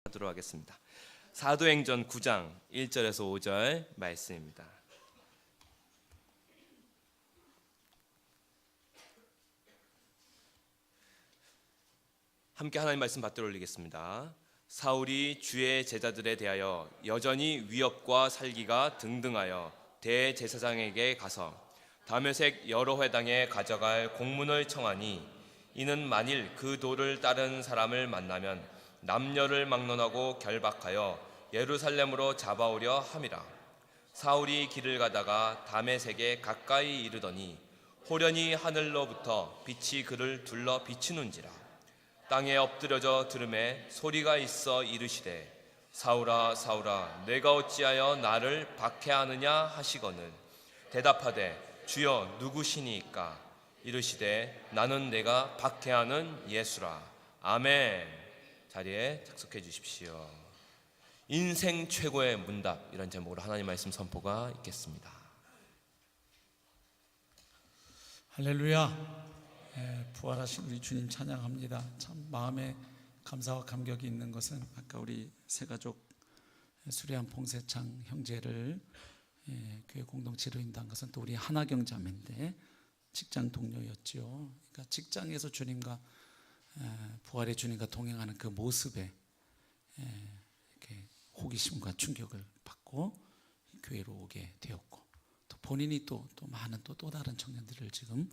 하도록 하겠습니다. 사도행전 9장 1절에서 5절 말씀입니다. 함께 하나님 말씀 받들어 올리겠습니다. 사울이 주의 제자들에 대하여 여전히 위협과 살기가 등등하여 대제사장에게 가서 다메섹 여러 회당에 가져갈 공문을 청하니 이는 만일 그 도를 따른 사람을 만나면 남녀를 막론하고 결박하여 예루살렘으로 잡아오려 함이라. 사울이 길을 가다가 다메섹에 가까이 이르더니 호련히 하늘로부터 빛이 그를 둘러 비추는지라. 땅에 엎드려져 들음에 소리가 있어 이르시되 사울아 사울아 내가 어찌하여 나를 박해하느냐 하시거늘 대답하되 주여 누구시니이까 이르시되 나는 내가 박해하는 예수라. 아멘. 자리에 착석해 주십시오. 인생 최고의 문답, 이런 제목으로 하나님 말씀 선포가 있겠습니다. 할렐루야. 부활하신 우리 주님 찬양합니다. 참 마음에 감사와 감격이 있는 것은 아까 우리 세가족 수리한 봉세창 형제를 교회 공동체로 인도한 것은 또 우리 하나경 자매인데 직장 동료였죠. 그러니까 직장에서 주님과 부활의 주님과 동행하는 그 모습에 이렇게 호기심과 충격을 받고 교회로 오게 되었고, 또 본인이 또 많은 또 다른 청년들을 지금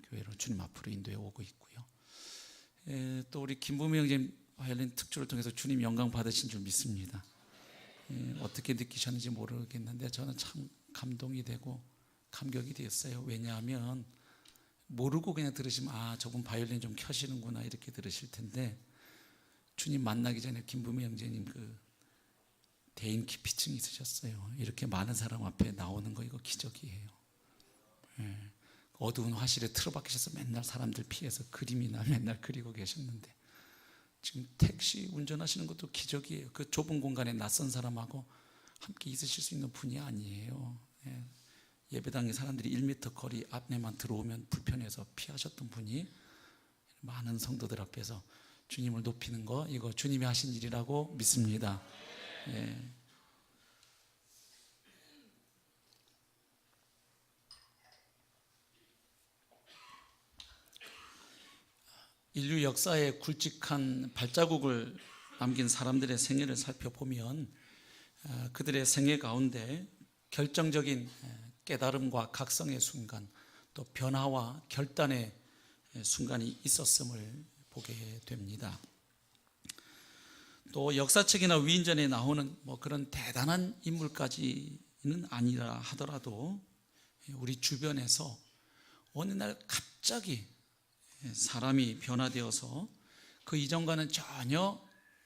교회로 주님 앞으로 인도해 오고 있고요. 또 우리 김부미 형제님 바이올린 특주를 통해서 주님 영광 받으신 줄 믿습니다. 어떻게 느끼셨는지 모르겠는데 저는 참 감동이 되고 감격이 되었어요. 왜냐하면 모르고 그냥 들으시면 아 저분 바이올린 좀 켜시는구나 이렇게 들으실 텐데, 주님 만나기 전에 김부미 형제님 그 대인 기피증이 있으셨어요. 이렇게 많은 사람 앞에 나오는 거 이거 기적이에요. 어두운 화실에 틀어박히셔서 맨날 사람들 피해서 그림이나 맨날 그리고 계셨는데 지금 택시 운전하시는 것도 기적이에요. 그 좁은 공간에 낯선 사람하고 함께 있으실 수 있는 분이 아니에요. 예배당에 사람들이 1m 거리 앞에만 들어오면 불편해서 피하셨던 분이 많은 성도들 앞에서 주님을 높이는 거, 이거 주님이 하신 일이라고 믿습니다. 인류 역사에 굵직한 발자국을 남긴 사람들의 생애를 살펴보면 그들의 생애 가운데 결정적인 깨달음과 각성의 순간, 또 변화와 결단의 순간이 있었음을 보게 됩니다. 또 역사책이나 위인전에 나오는 그런 대단한 인물까지는 아니라 하더라도 우리 주변에서 어느 날 갑자기 사람이 변화되어서 그 이전과는 전혀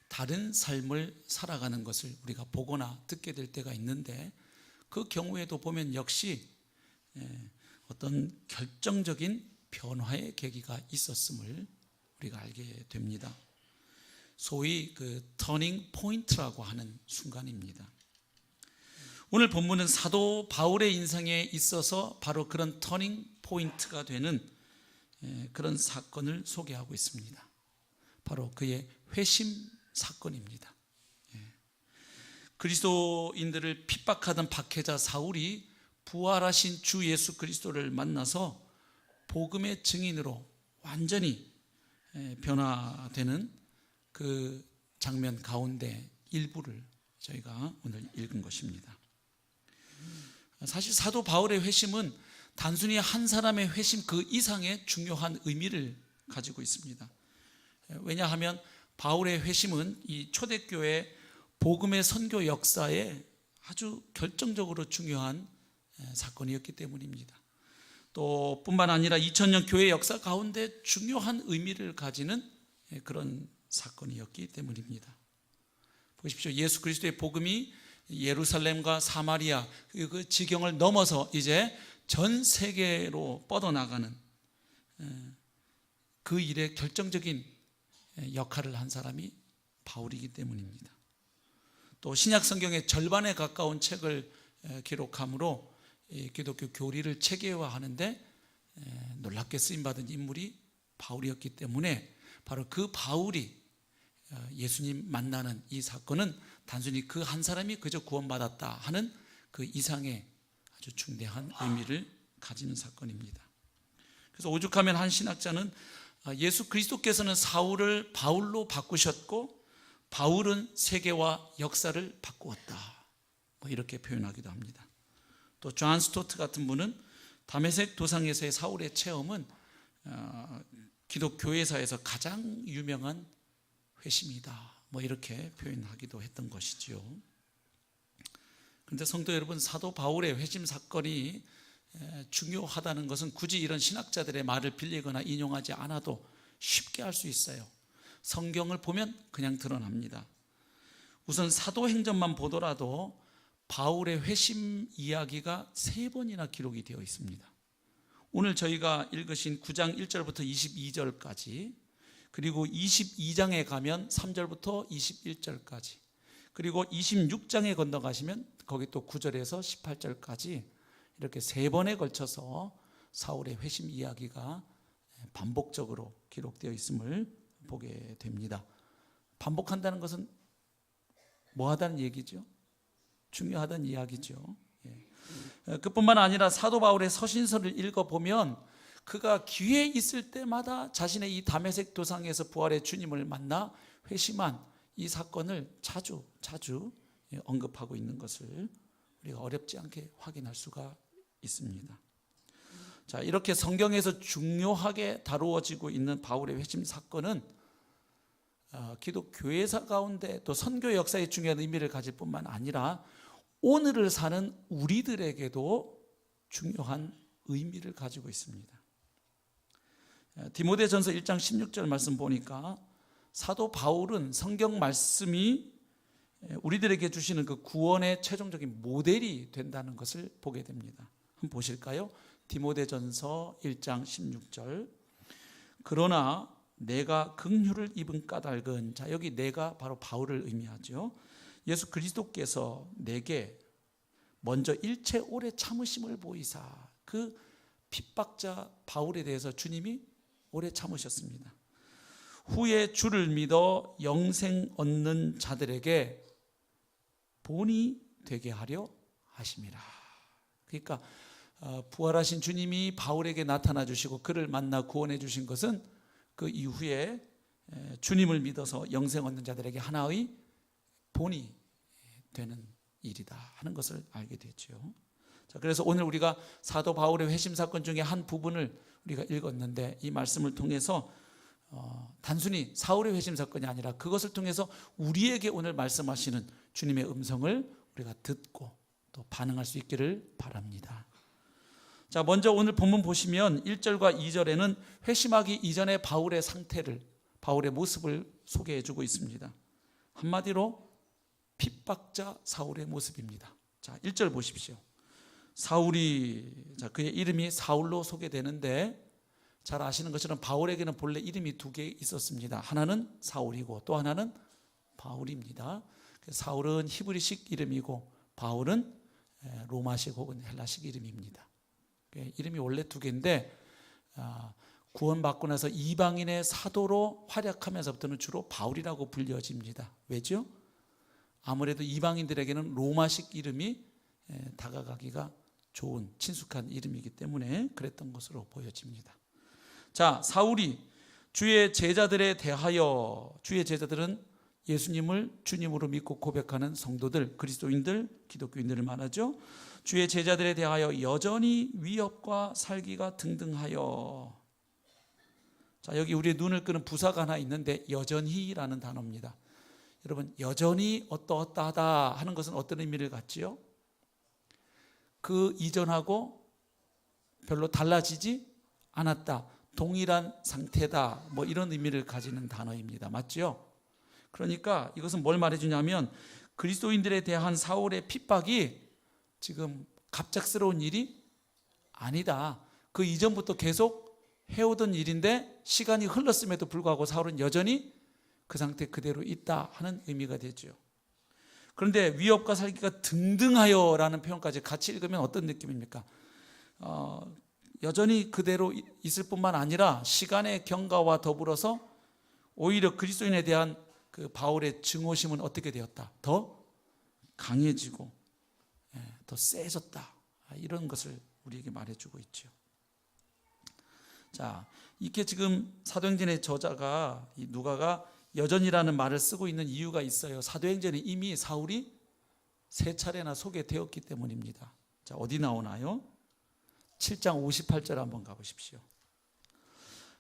다른 삶을 살아가는 것을 우리가 보거나 듣게 될 때가 있는데, 그 경우에도 보면 역시 어떤 결정적인 변화의 계기가 있었음을 우리가 알게 됩니다. 소위 그 터닝 포인트라고 하는 순간입니다. 오늘 본문은 사도 바울의 인생에 있어서 바로 그런 터닝 포인트가 되는 그런 사건을 소개하고 있습니다. 바로 그의 회심 사건입니다. 그리스도인들을 핍박하던 박해자 사울이 부활하신 주 예수 그리스도를 만나서 복음의 증인으로 완전히 변화되는 그 장면 가운데 일부를 저희가 오늘 읽은 것입니다. 사실 사도 바울의 회심은 단순히 한 사람의 회심 그 이상의 중요한 의미를 가지고 있습니다. 왜냐하면 바울의 회심은 이 초대교회 복음의 선교 역사에 아주 결정적으로 중요한 사건이었기 때문입니다. 또 뿐만 아니라 2000년 교회 역사 가운데 중요한 의미를 가지는 그런 사건이었기 때문입니다. 보십시오. 예수 그리스도의 복음이 예루살렘과 사마리아 그 지경을 넘어서 이제 전 세계로 뻗어나가는 그 일에 결정적인 역할을 한 사람이 바울이기 때문입니다. 또 신약 성경의 절반에 가까운 책을 기록함으로 기독교 교리를 체계화하는데 놀랍게 쓰임받은 인물이 바울이었기 때문에 바로 그 바울이 예수님 만나는 이 사건은 단순히 그 한 사람이 그저 구원받았다 하는 그 이상의 아주 중대한 의미를 가지는 사건입니다. 그래서 오죽하면 한 신학자는 예수 그리스도께서는 사울을 바울로 바꾸셨고 바울은 세계와 역사를 바꾸었다, 뭐 이렇게 표현하기도 합니다. 또 존 스토트 같은 분은 다메섹 도상에서의 사울의 체험은 기독교회사에서 가장 유명한 회심이다, 뭐 이렇게 표현하기도 했던 것이지요. 그런데 성도 여러분, 사도 바울의 회심 사건이 중요하다는 것은 굳이 이런 신학자들의 말을 빌리거나 인용하지 않아도 쉽게 알 수 있어요. 성경을 보면 그냥 드러납니다. 우선 사도행전만 보더라도 바울의 회심 이야기가 3번이나 기록이 되어 있습니다. 오늘 저희가 읽으신 9장 1절부터 22절까지, 그리고 22장에 가면 3절부터 21절까지, 그리고 26장에 건너가시면 거기 또 9절에서 18절까지 이렇게 3번에 걸쳐서 사울의 회심 이야기가 반복적으로 기록되어 있음을 보게 됩니다. 반복한다는 것은 뭐 하다는 얘기죠? 중요하다는 이야기죠. 그뿐만 아니라 사도 바울의 서신서를 읽어보면 그가 기회 있을 때마다 자신의 이 다메섹 도상에서 부활의 주님을 만나 회심한 이 사건을 자주 언급하고 있는 것을 우리가 어렵지 않게 확인할 수가 있습니다. 자, 이렇게 성경에서 중요하게 다루어지고 있는 바울의 회심 사건은 기독교회사 가운데 또 선교 역사에 중요한 의미를 가질 뿐만 아니라 오늘을 사는 우리들에게도 중요한 의미를 가지고 있습니다. 디모데전서 1장 16절 말씀 보니까 사도 바울은 성경 말씀이 우리들에게 주시는 그 구원의 최종적인 모델이 된다는 것을 보게 됩니다. 한번 보실까요? 디모데전서 1장 16절. 그러나 내가 긍휼을 입은 까닭은, 자, 여기 내가 바로 바울을 의미하죠. 예수 그리스도께서 내게 먼저 일체 오래 참으심을 보이사, 그 핍박자 바울에 대해서 주님이 오래 참으셨습니다. 후에 주를 믿어 영생 얻는 자들에게 본이 되게 하려 하심이라. 그러니까 부활하신 주님이 바울에게 나타나 주시고 그를 만나 구원해 주신 것은 그 이후에 주님을 믿어서 영생 얻는 자들에게 하나의 본이 되는 일이다 하는 것을 알게 됐죠. 자, 그래서 오늘 우리가 사도 바울의 회심 사건 중에 한 부분을 우리가 읽었는데, 이 말씀을 통해서 단순히 사울의 회심 사건이 아니라 그것을 통해서 우리에게 오늘 말씀하시는 주님의 음성을 우리가 듣고 또 반응할 수 있기를 바랍니다. 자, 먼저 오늘 본문 보시면 1절과 2절에는 회심하기 이전의 바울의 상태를, 바울의 모습을 소개해 주고 있습니다. 한마디로 핍박자 사울의 모습입니다. 자, 1절 보십시오. 사울이, 자, 그의 이름이 사울로 소개되는데, 잘 아시는 것처럼 바울에게는 본래 이름이 2개 있었습니다. 하나는 사울이고 또 하나는 바울입니다. 사울은 히브리식 이름이고 바울은 로마식 혹은 헬라식 이름입니다. 이름이 원래 2개인데 구원받고 나서 이방인의 사도로 활약하면서부터는 주로 바울이라고 불려집니다. 왜죠? 아무래도 이방인들에게는 로마식 이름이 다가가기가 좋은 친숙한 이름이기 때문에 그랬던 것으로 보여집니다. 자, 사울이 주의 제자들에 대하여, 주의 제자들은 예수님을 주님으로 믿고 고백하는 성도들, 그리스도인들, 기독교인들을 말하죠. 주의 제자들에 대하여 여전히 위협과 살기가 등등하여. 자, 여기 우리의 눈을 끄는 부사가 하나 있는데 여전히라는 단어입니다. 여러분, 여전히 어떠하다 하는 것은 어떤 의미를 갖지요? 그 이전하고 별로 달라지지 않았다, 동일한 상태다, 뭐 이런 의미를 가지는 단어입니다. 맞죠? 그러니까 이것은 뭘 말해주냐면 그리스도인들에 대한 사울의 핍박이 지금 갑작스러운 일이 아니다. 그 이전부터 계속 해오던 일인데 시간이 흘렀음에도 불구하고 사울은 여전히 그 상태 그대로 있다 하는 의미가 되죠. 그런데 위협과 살기가 등등하여 라는 표현까지 같이 읽으면 어떤 느낌입니까? 여전히 그대로 있을 뿐만 아니라 시간의 경과와 더불어서 오히려 그리스도인에 대한 그 그 바울의 증오심은 어떻게 되었다? 더 강해지고 더 세졌다. 이런 것을 우리에게 말해주고 있죠. 자, 이렇게 지금 사도행전의 저자가 이 누가가 여전이라는 말을 쓰고 있는 이유가 있어요. 사도행전에 이미 사울이 3차례나 소개되었기 때문입니다. 자, 어디 나오나요? 7장 58절 한번 가보십시오.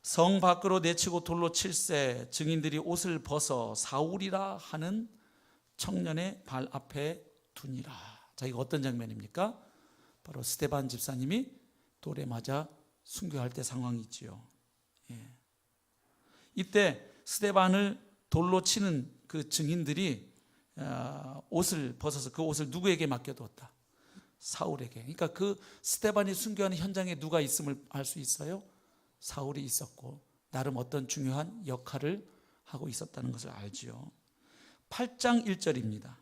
성 밖으로 내치고 돌로 칠세 증인들이 옷을 벗어 사울이라 하는 청년의 발 앞에 두니라. 자, 이거 어떤 장면입니까? 바로 스데반 집사님이 돌에 맞아 순교할 때 상황이지요. 예. 이때 스데반을 돌로 치는 그 증인들이 옷을 벗어서 그 옷을 누구에게 맡겨두었다? 사울에게. 그러니까 그 스데반이 순교하는 현장에 누가 있음을 알 수 있어요? 사울이 있었고 나름 어떤 중요한 역할을 하고 있었다는 것을 알지요. 8장 1절입니다.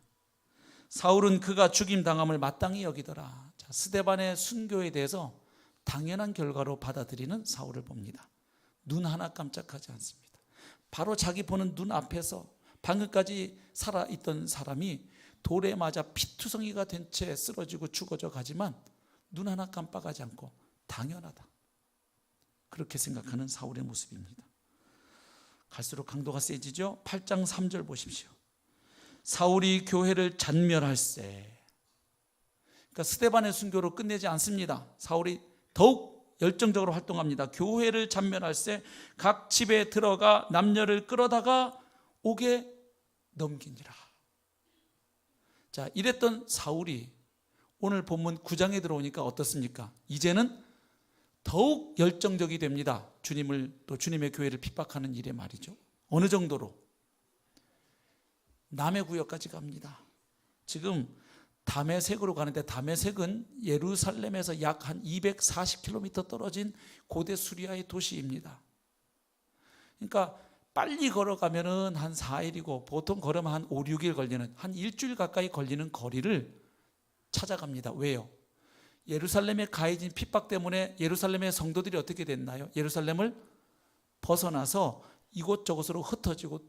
사울은 그가 죽임당함을 마땅히 여기더라. 자, 스데반의 순교에 대해서 당연한 결과로 받아들이는 사울을 봅니다. 눈 하나 깜짝하지 않습니다. 바로 자기 보는 눈 앞에서 방금까지 살아있던 사람이 돌에 맞아 피투성이가 된 채 쓰러지고 죽어져 가지만 눈 하나 깜빡하지 않고 당연하다. 그렇게 생각하는 사울의 모습입니다. 갈수록 강도가 세지죠. 8장 3절 보십시오. 사울이 교회를 잔멸할세. 그러니까 스데반의 순교로 끝내지 않습니다. 사울이 더욱 열정적으로 활동합니다. 교회를 잔멸할세 각 집에 들어가 남녀를 끌어다가 옥에 넘기니라. 자, 이랬던 사울이 오늘 본문 9장에 들어오니까 어떻습니까? 이제는 더욱 열정적이 됩니다. 주님을 또 주님의 교회를 핍박하는 일에 말이죠. 어느 정도로? 남의 구역까지 갑니다. 지금 다메섹으로 가는데 다메섹은 예루살렘에서 약 한 240km 떨어진 고대 수리아의 도시입니다. 그러니까 빨리 걸어가면은 한 4일이고 보통 걸으면 한 5, 6일 걸리는 한 일주일 가까이 걸리는 거리를 찾아갑니다. 왜요? 예루살렘에 가해진 핍박 때문에 예루살렘의 성도들이 어떻게 됐나요? 예루살렘을 벗어나서 이곳저곳으로 흩어지고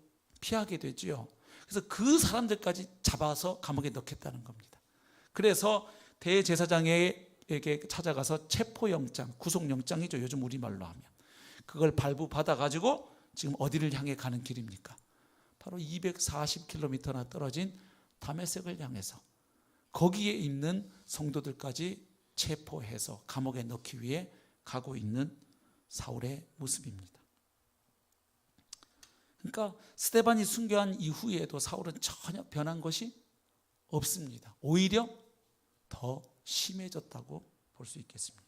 피하게 되지요. 그래서 그 사람들까지 잡아서 감옥에 넣겠다는 겁니다. 그래서 대제사장에게 찾아가서 체포영장, 구속영장이죠. 요즘 우리말로 하면. 그걸 발부받아가지고 지금 어디를 향해 가는 길입니까? 바로 240km나 떨어진 다메섹을 향해서 거기에 있는 성도들까지 체포해서 감옥에 넣기 위해 가고 있는 사울의 모습입니다. 그러니까 스데반이 순교한 이후에도 사울은 전혀 변한 것이 없습니다. 오히려 더 심해졌다고 볼 수 있겠습니다.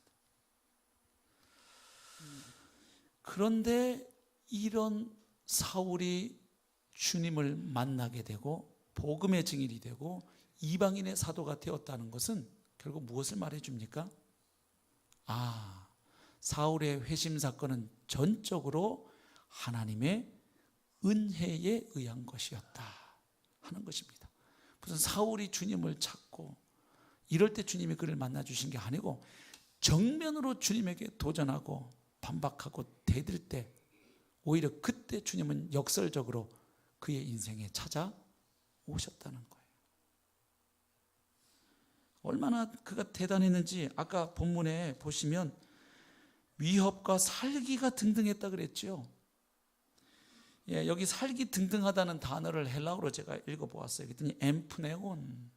그런데 이런 사울이 주님을 만나게 되고 복음의 증인이 되고 이방인의 사도가 되었다는 것은 결국 무엇을 말해줍니까? 사울의 회심 사건은 전적으로 하나님의 은혜에 의한 것이었다 하는 것입니다. 무슨 사울이 주님을 찾고 이럴 때 주님이 그를 만나 주신 게 아니고 정면으로 주님에게 도전하고 반박하고 대들 때 오히려 그때 주님은 역설적으로 그의 인생에 찾아오셨다는 거예요. 얼마나 그가 대단했는지 아까 본문에 보시면 위협과 살기가 등등했다 그랬죠. 예, 여기 살기 등등하다는 단어를 헬라어로 제가 읽어보았어요. 그랬더니 엠프네온.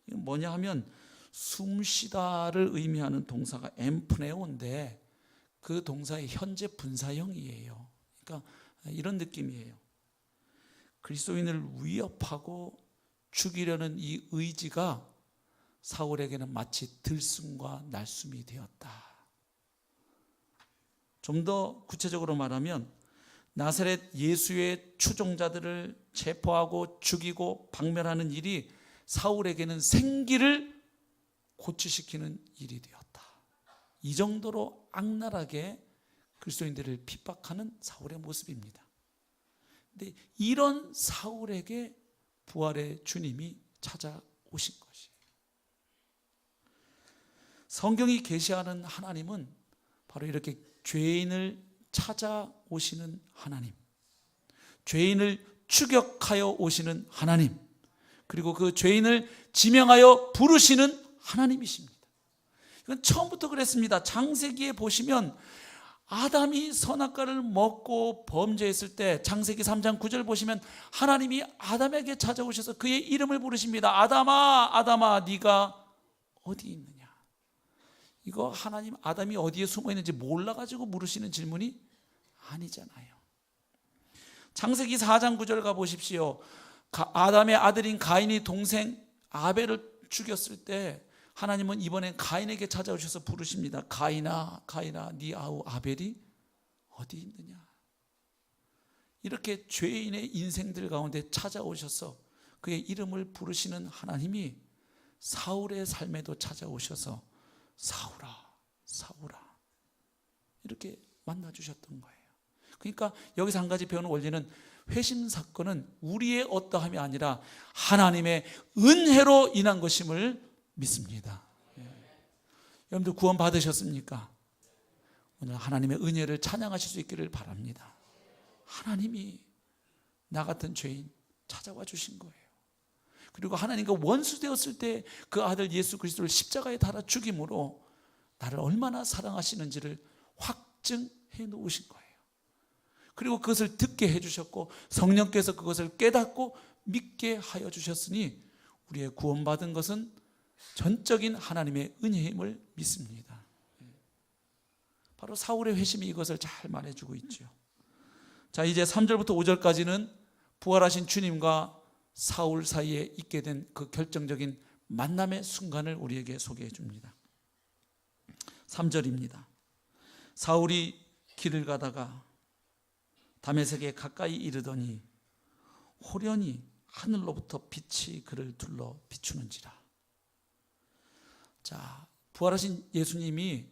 이건 뭐냐 하면 숨쉬다를 의미하는 동사가 엠프네온인데 그 동사의 현재 분사형이에요. 그러니까 이런 느낌이에요. 그리스도인을 위협하고 죽이려는 이 의지가 사울에게는 마치 들숨과 날숨이 되었다. 좀 더 구체적으로 말하면 나사렛 예수의 추종자들을 체포하고 죽이고 박멸하는 일이 사울에게는 생기를 고취시키는 일이 되었다. 이 정도로 악랄하게 그리스도인들을 핍박하는 사울의 모습입니다. 근데 이런 사울에게 부활의 주님이 찾아오신 것이에요. 성경이 계시하는 하나님은 바로 이렇게 죄인을 찾아오시는 하나님, 죄인을 추격하여 오시는 하나님, 그리고 그 죄인을 지명하여 부르시는 하나님이십니다. 이건 처음부터 그랬습니다. 창세기에 보시면 아담이 선악과를 먹고 범죄했을 때 창세기 3장 9절 보시면 하나님이 아담에게 찾아오셔서 그의 이름을 부르십니다. 아담아, 아담아, 네가 어디 있느냐. 이거 하나님 아담이 어디에 숨어 있는지 몰라가지고 물으시는 질문이 아니잖아요. 창세기 4장 9절 가보십시오. 아담의 아들인 가인이 동생 아벨을 죽였을 때 하나님은 이번엔 가인에게 찾아오셔서 부르십니다. 가인아, 가인아, 네 아우 아벨이 어디 있느냐. 이렇게 죄인의 인생들 가운데 찾아오셔서 그의 이름을 부르시는 하나님이 사울의 삶에도 찾아오셔서 사울아, 사울아 이렇게 만나주셨던 거예요. 그러니까 여기서 한 가지 배우는 원리는 회심 사건은 우리의 어떠함이 아니라 하나님의 은혜로 인한 것임을 믿습니다. 여러분들 구원 받으셨습니까? 오늘 하나님의 은혜를 찬양하실 수 있기를 바랍니다. 하나님이 나 같은 죄인 찾아와 주신 거예요. 그리고 하나님과 원수 되었을 때 그 아들 예수 그리스도를 십자가에 달아 죽임으로 나를 얼마나 사랑하시는지를 확증해 놓으신 거예요. 그리고 그것을 듣게 해주셨고 성령께서 그것을 깨닫고 믿게 하여 주셨으니 우리의 구원받은 것은 전적인 하나님의 은혜임을 믿습니다. 바로 사울의 회심이 이것을 잘 말해주고 있죠. 자, 이제 3절부터 5절까지는 부활하신 주님과 사울 사이에 있게 된 그 결정적인 만남의 순간을 우리에게 소개해 줍니다. 3절입니다. 사울이 길을 가다가 다메섹에 가까이 이르더니 호련히 하늘로부터 빛이 그를 둘러 비추는지라. 자, 부활하신 예수님이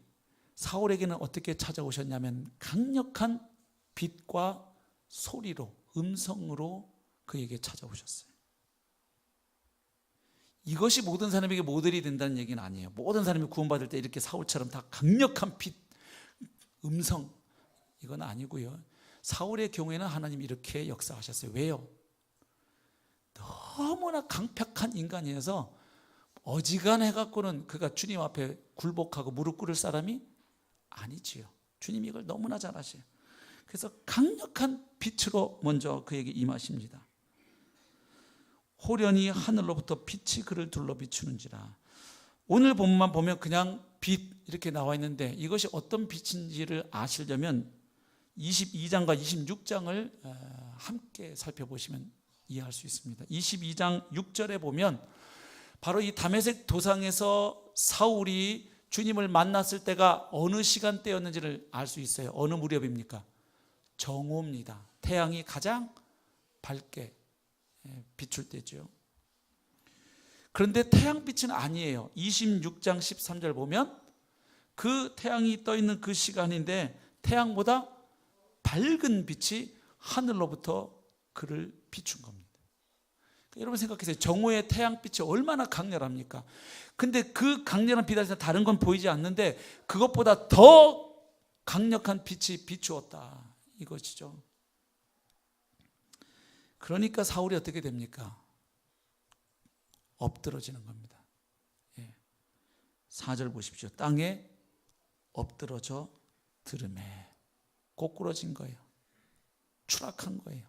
사울에게는 어떻게 찾아오셨냐면 강력한 빛과 소리로, 음성으로 그에게 찾아오셨어요. 이것이 모든 사람에게 모델이 된다는 얘기는 아니에요. 모든 사람이 구원받을 때 이렇게 사울처럼 다 강력한 빛, 음성, 이건 아니고요. 사울의 경우에는 하나님이 이렇게 역사하셨어요. 왜요? 너무나 강팍한 인간이어서 어지간해갖고는 그가 주님 앞에 굴복하고 무릎 꿇을 사람이 아니지요. 주님이 이걸 너무나 잘 아셔요. 그래서 강력한 빛으로 먼저 그에게 임하십니다. 호련히 하늘로부터 빛이 그를 둘러 비추는지라. 오늘 본문만 보면 그냥 빛 이렇게 나와 있는데 이것이 어떤 빛인지를 아시려면 22장과 26장을 함께 살펴보시면 이해할 수 있습니다. 22장 6절에 보면 바로 이 다메섹 도상에서 사울이 주님을 만났을 때가 어느 시간대였는지를 알 수 있어요. 어느 무렵입니까? 정오입니다. 태양이 가장 밝게 비출 때죠. 그런데 태양빛은 아니에요. 26장 13절 보면 그 태양이 떠 있는 그 시간인데 태양보다 밝은 빛이 하늘로부터 그를 비춘 겁니다. 여러분 생각하세요. 정오의 태양빛이 얼마나 강렬합니까? 근데 그 강렬한 빛 안에서 다른 건 보이지 않는데 그것보다 더 강력한 빛이 비추었다 이것이죠. 그러니까 사울이 어떻게 됩니까? 엎드러지는 겁니다. 4절 보십시오. 땅에 엎드러져 들음에 꼬꾸러진 거예요. 추락한 거예요.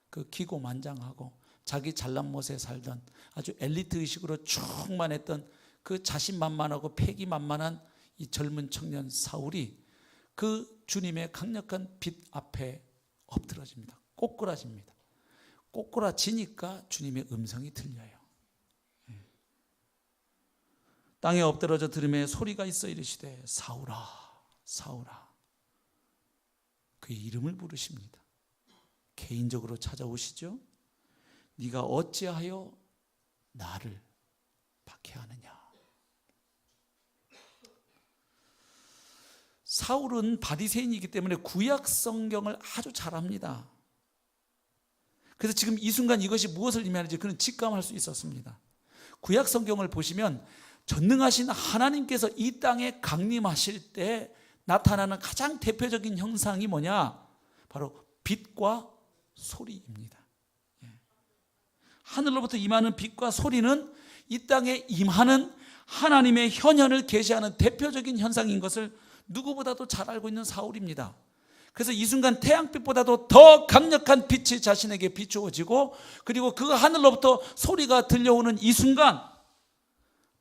그 기고만장하고 자기 잘난 못에 살던 아주 엘리트 의식으로 충만했던 그 자신만만하고 패기만만한 이 젊은 청년 사울이 그 주님의 강력한 빛 앞에 엎드러집니다. 꼬꾸라집니다. 꼬꾸라지니까 주님의 음성이 들려요. 땅에 엎드러져 들음에 소리가 있어 이르시되 사울아 사울아. 그의 이름을 부르십니다. 개인적으로 찾아오시죠. 네가 어찌하여 나를 박해하느냐. 사울은 바리새인이기 때문에 구약 성경을 아주 잘합니다. 그래서 지금 이 순간 이것이 무엇을 의미하는지 그는 직감할 수 있었습니다. 구약 성경을 보시면 전능하신 하나님께서 이 땅에 강림하실 때 나타나는 가장 대표적인 형상이 뭐냐? 바로 빛과 소리입니다. 하늘로부터 임하는 빛과 소리는 이 땅에 임하는 하나님의 현현을 계시하는 대표적인 현상인 것을 누구보다도 잘 알고 있는 사울입니다. 그래서 이 순간 태양빛보다도 더 강력한 빛이 자신에게 비추어지고, 그리고 그 하늘로부터 소리가 들려오는 이 순간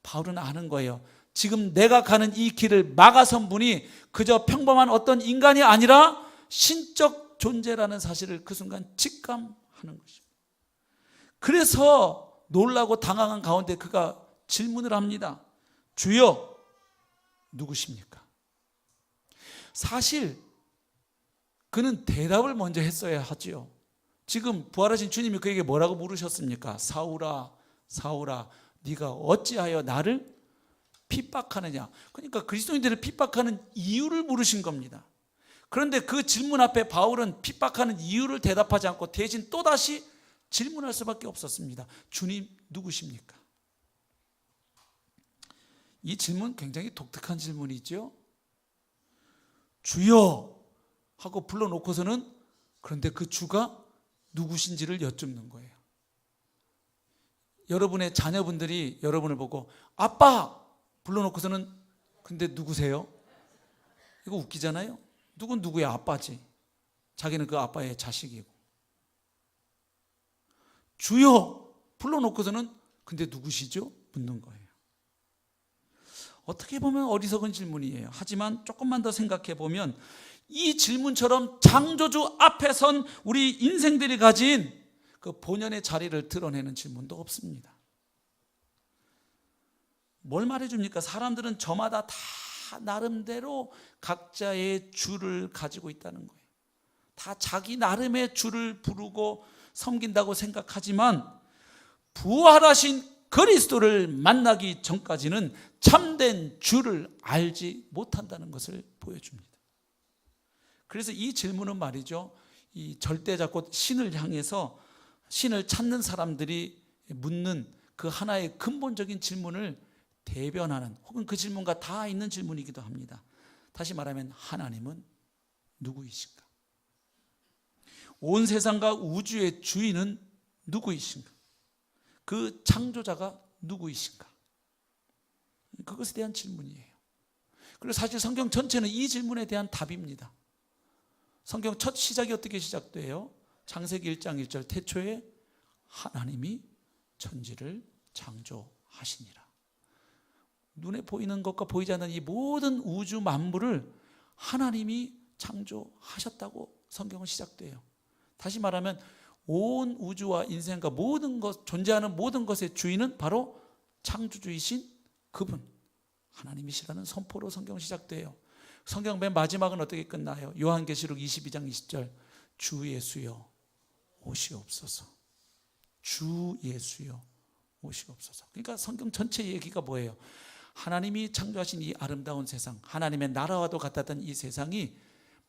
바울은 아는 거예요. 지금 내가 가는 이 길을 막아선 분이 그저 평범한 어떤 인간이 아니라 신적 존재라는 사실을 그 순간 직감하는 것입니다. 그래서 놀라고 당황한 가운데 그가 질문을 합니다. 주여, 누구십니까? 사실 그는 대답을 먼저 했어야 하지요. 지금 부활하신 주님이 그에게 뭐라고 물으셨습니까? 사울아, 사울아, 네가 어찌하여 나를 핍박하느냐? 그러니까 그리스도인들을 핍박하는 이유를 물으신 겁니다. 그런데 그 질문 앞에 바울은 핍박하는 이유를 대답하지 않고 대신 또다시 질문할 수밖에 없었습니다. 주님, 누구십니까? 이 질문 굉장히 독특한 질문이죠. 주여 하고 불러놓고서는 그런데 그 주가 누구신지를 여쭙는 거예요. 여러분의 자녀분들이 여러분을 보고 아빠 불러놓고서는 근데 누구세요? 이거 웃기잖아요. 누군 누구의 아빠지. 자기는 그 아빠의 자식이고. 주여 불러놓고서는 근데 누구시죠? 묻는 거예요. 어떻게 보면 어리석은 질문이에요. 하지만 조금만 더 생각해 보면 이 질문처럼 창조주 앞에 선 우리 인생들이 가진 그 본연의 자리를 드러내는 질문도 없습니다. 뭘 말해줍니까? 사람들은 저마다 다 나름대로 각자의 주를 가지고 있다는 거예요. 다 자기 나름의 주를 부르고 섬긴다고 생각하지만 부활하신 그리스도를 만나기 전까지는 참된 주를 알지 못한다는 것을 보여줍니다. 그래서 이 질문은 말이죠, 이 절대자고 신을 향해서 신을 찾는 사람들이 묻는 그 하나의 근본적인 질문을 대변하는, 혹은 그 질문과 다 있는 질문이기도 합니다. 다시 말하면 하나님은 누구이신가? 온 세상과 우주의 주인은 누구이신가? 그 창조자가 누구이신가? 그것에 대한 질문이에요. 그리고 사실 성경 전체는 이 질문에 대한 답입니다. 성경 첫 시작이 어떻게 시작돼요? 창세기 1장 1절 태초에 하나님이 천지를 창조하시니라. 눈에 보이는 것과 보이지 않는 이 모든 우주 만물을 하나님이 창조하셨다고 성경은 시작돼요. 다시 말하면 온 우주와 인생과 모든 것, 존재하는 모든 것의 주인은 바로 창조주이신 그분 하나님이시라는 선포로 성경 시작돼요. 성경 맨 마지막은 어떻게 끝나요? 요한계시록 22장 20절 주 예수여 오시옵소서. 주 예수여 오시옵소서. 그러니까 성경 전체 얘기가 뭐예요? 하나님이 창조하신 이 아름다운 세상, 하나님의 나라와도 같았던 이 세상이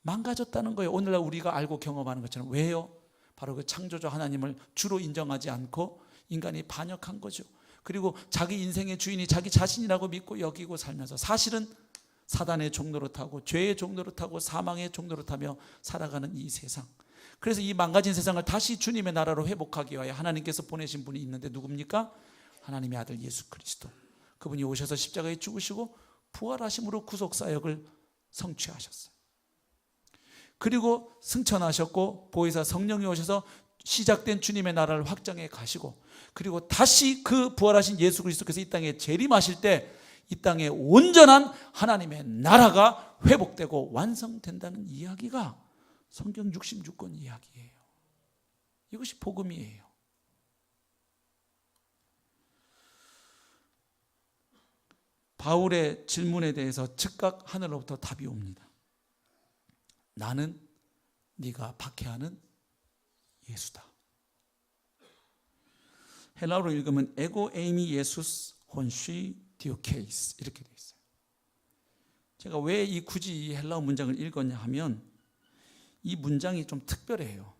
망가졌다는 거예요. 오늘날 우리가 알고 경험하는 것처럼. 왜요? 바로 그 창조주 하나님을 주로 인정하지 않고 인간이 반역한 거죠. 그리고 자기 인생의 주인이 자기 자신이라고 믿고 여기고 살면서 사실은 사단의 종로로 타고 죄의 종로로 타고 사망의 종로로 타며 살아가는 이 세상. 그래서 이 망가진 세상을 다시 주님의 나라로 회복하기 위하여 하나님께서 보내신 분이 있는데 누굽니까? 하나님의 아들 예수 그리스도. 그분이 오셔서 십자가에 죽으시고 부활하심으로 구속사역을 성취하셨어요. 그리고 승천하셨고 보혜사 성령이 오셔서 시작된 주님의 나라를 확장해 가시고, 그리고 다시 그 부활하신 예수 그리스도께서 이 땅에 재림하실 때 이 땅에 온전한 하나님의 나라가 회복되고 완성된다는 이야기가 성경 66권 이야기예요. 이것이 복음이에요. 바울의 질문에 대해서 즉각 하늘로부터 답이 옵니다. 나는 네가 박해하는 예수다. 헬라어로 읽으면 에고 에이미 예수스 혼쉬 디오케이스 이렇게 되어 있어요. 제가 왜 굳이 이 헬라어 문장을 읽었냐 하면 이 문장이 좀 특별해요.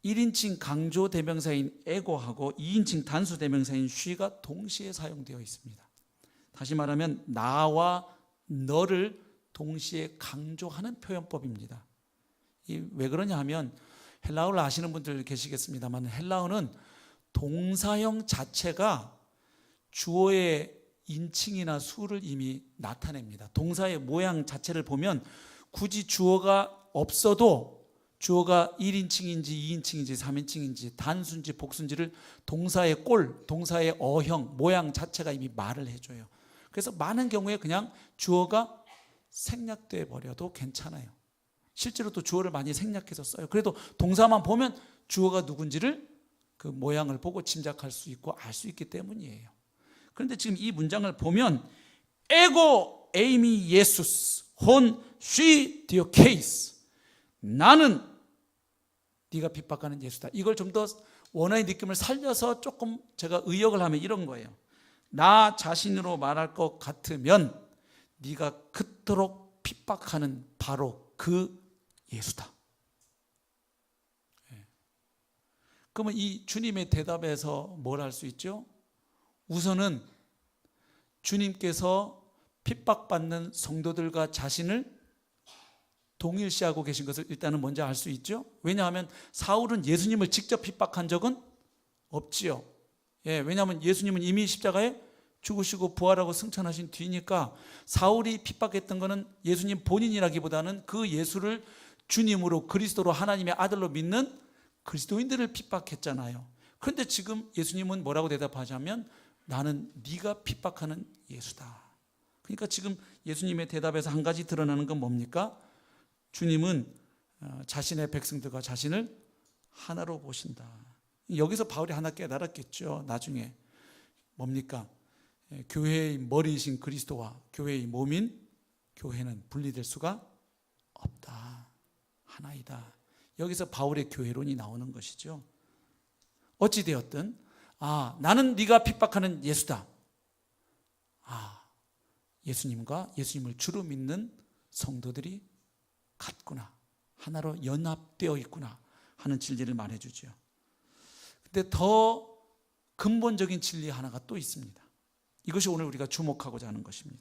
1인칭 강조 대명사인 에고하고 2인칭 단수 대명사인 쉬가 동시에 사용되어 있습니다. 다시 말하면 나와 너를 동시에 강조하는 표현법입니다. 왜 그러냐 하면 헬라어를 아시는 분들 계시겠습니다만 헬라어는 동사형 자체가 주어의 인칭이나 수를 이미 나타냅니다. 동사의 모양 자체를 보면 굳이 주어가 없어도 주어가 1인칭인지 2인칭인지 3인칭인지 단수인지 복수인지를 동사의 꼴, 동사의 어형, 모양 자체가 이미 말을 해줘요. 그래서 많은 경우에 그냥 주어가 생략돼 버려도 괜찮아요. 실제로 또 주어를 많이 생략해서 써요. 그래도 동사만 보면 주어가 누군지를 그 모양을 보고 짐작할 수 있고 알 수 있기 때문이에요. 그런데 지금 이 문장을 보면 에고 에이미 예수스 혼 쉬 디오 케이스, 나는 네가 핍박하는 예수다. 이걸 좀 더 원어의 느낌을 살려서 조금 제가 의역을 하면 이런 거예요. 나 자신으로 말할 것 같으면 네가 그토록 핍박하는 바로 그 예수다. 그러면 이 주님의 대답에서 뭘 할 수 있죠? 우선은 주님께서 핍박받는 성도들과 자신을 동일시하고 계신 것을 일단은 먼저 알 수 있죠. 왜냐하면 사울은 예수님을 직접 핍박한 적은 없지요. 왜냐하면 예수님은 이미 십자가에 죽으시고 부활하고 승천하신 뒤니까 사울이 핍박했던 것은 예수님 본인이라기보다는 그 예수를 주님으로 그리스도로 하나님의 아들로 믿는 그리스도인들을 핍박했잖아요. 그런데 지금 예수님은 뭐라고 대답하자면 나는 네가 핍박하는 예수다. 그러니까 지금 예수님의 대답에서 한 가지 드러나는 건 뭡니까? 주님은 자신의 백성들과 자신을 하나로 보신다. 여기서 바울이 하나 깨달았겠죠. 나중에 뭡니까? 교회의 머리이신 그리스도와 교회의 몸인 교회는 분리될 수가 없다. 하나이다. 여기서 바울의 교회론이 나오는 것이죠. 어찌되었든 나는 네가 핍박하는 예수다. 예수님과 예수님을 주로 믿는 성도들이 같구나, 하나로 연합되어 있구나 하는 진리를 말해주죠. 근데 더 근본적인 진리 하나가 또 있습니다. 이것이 오늘 우리가 주목하고자 하는 것입니다.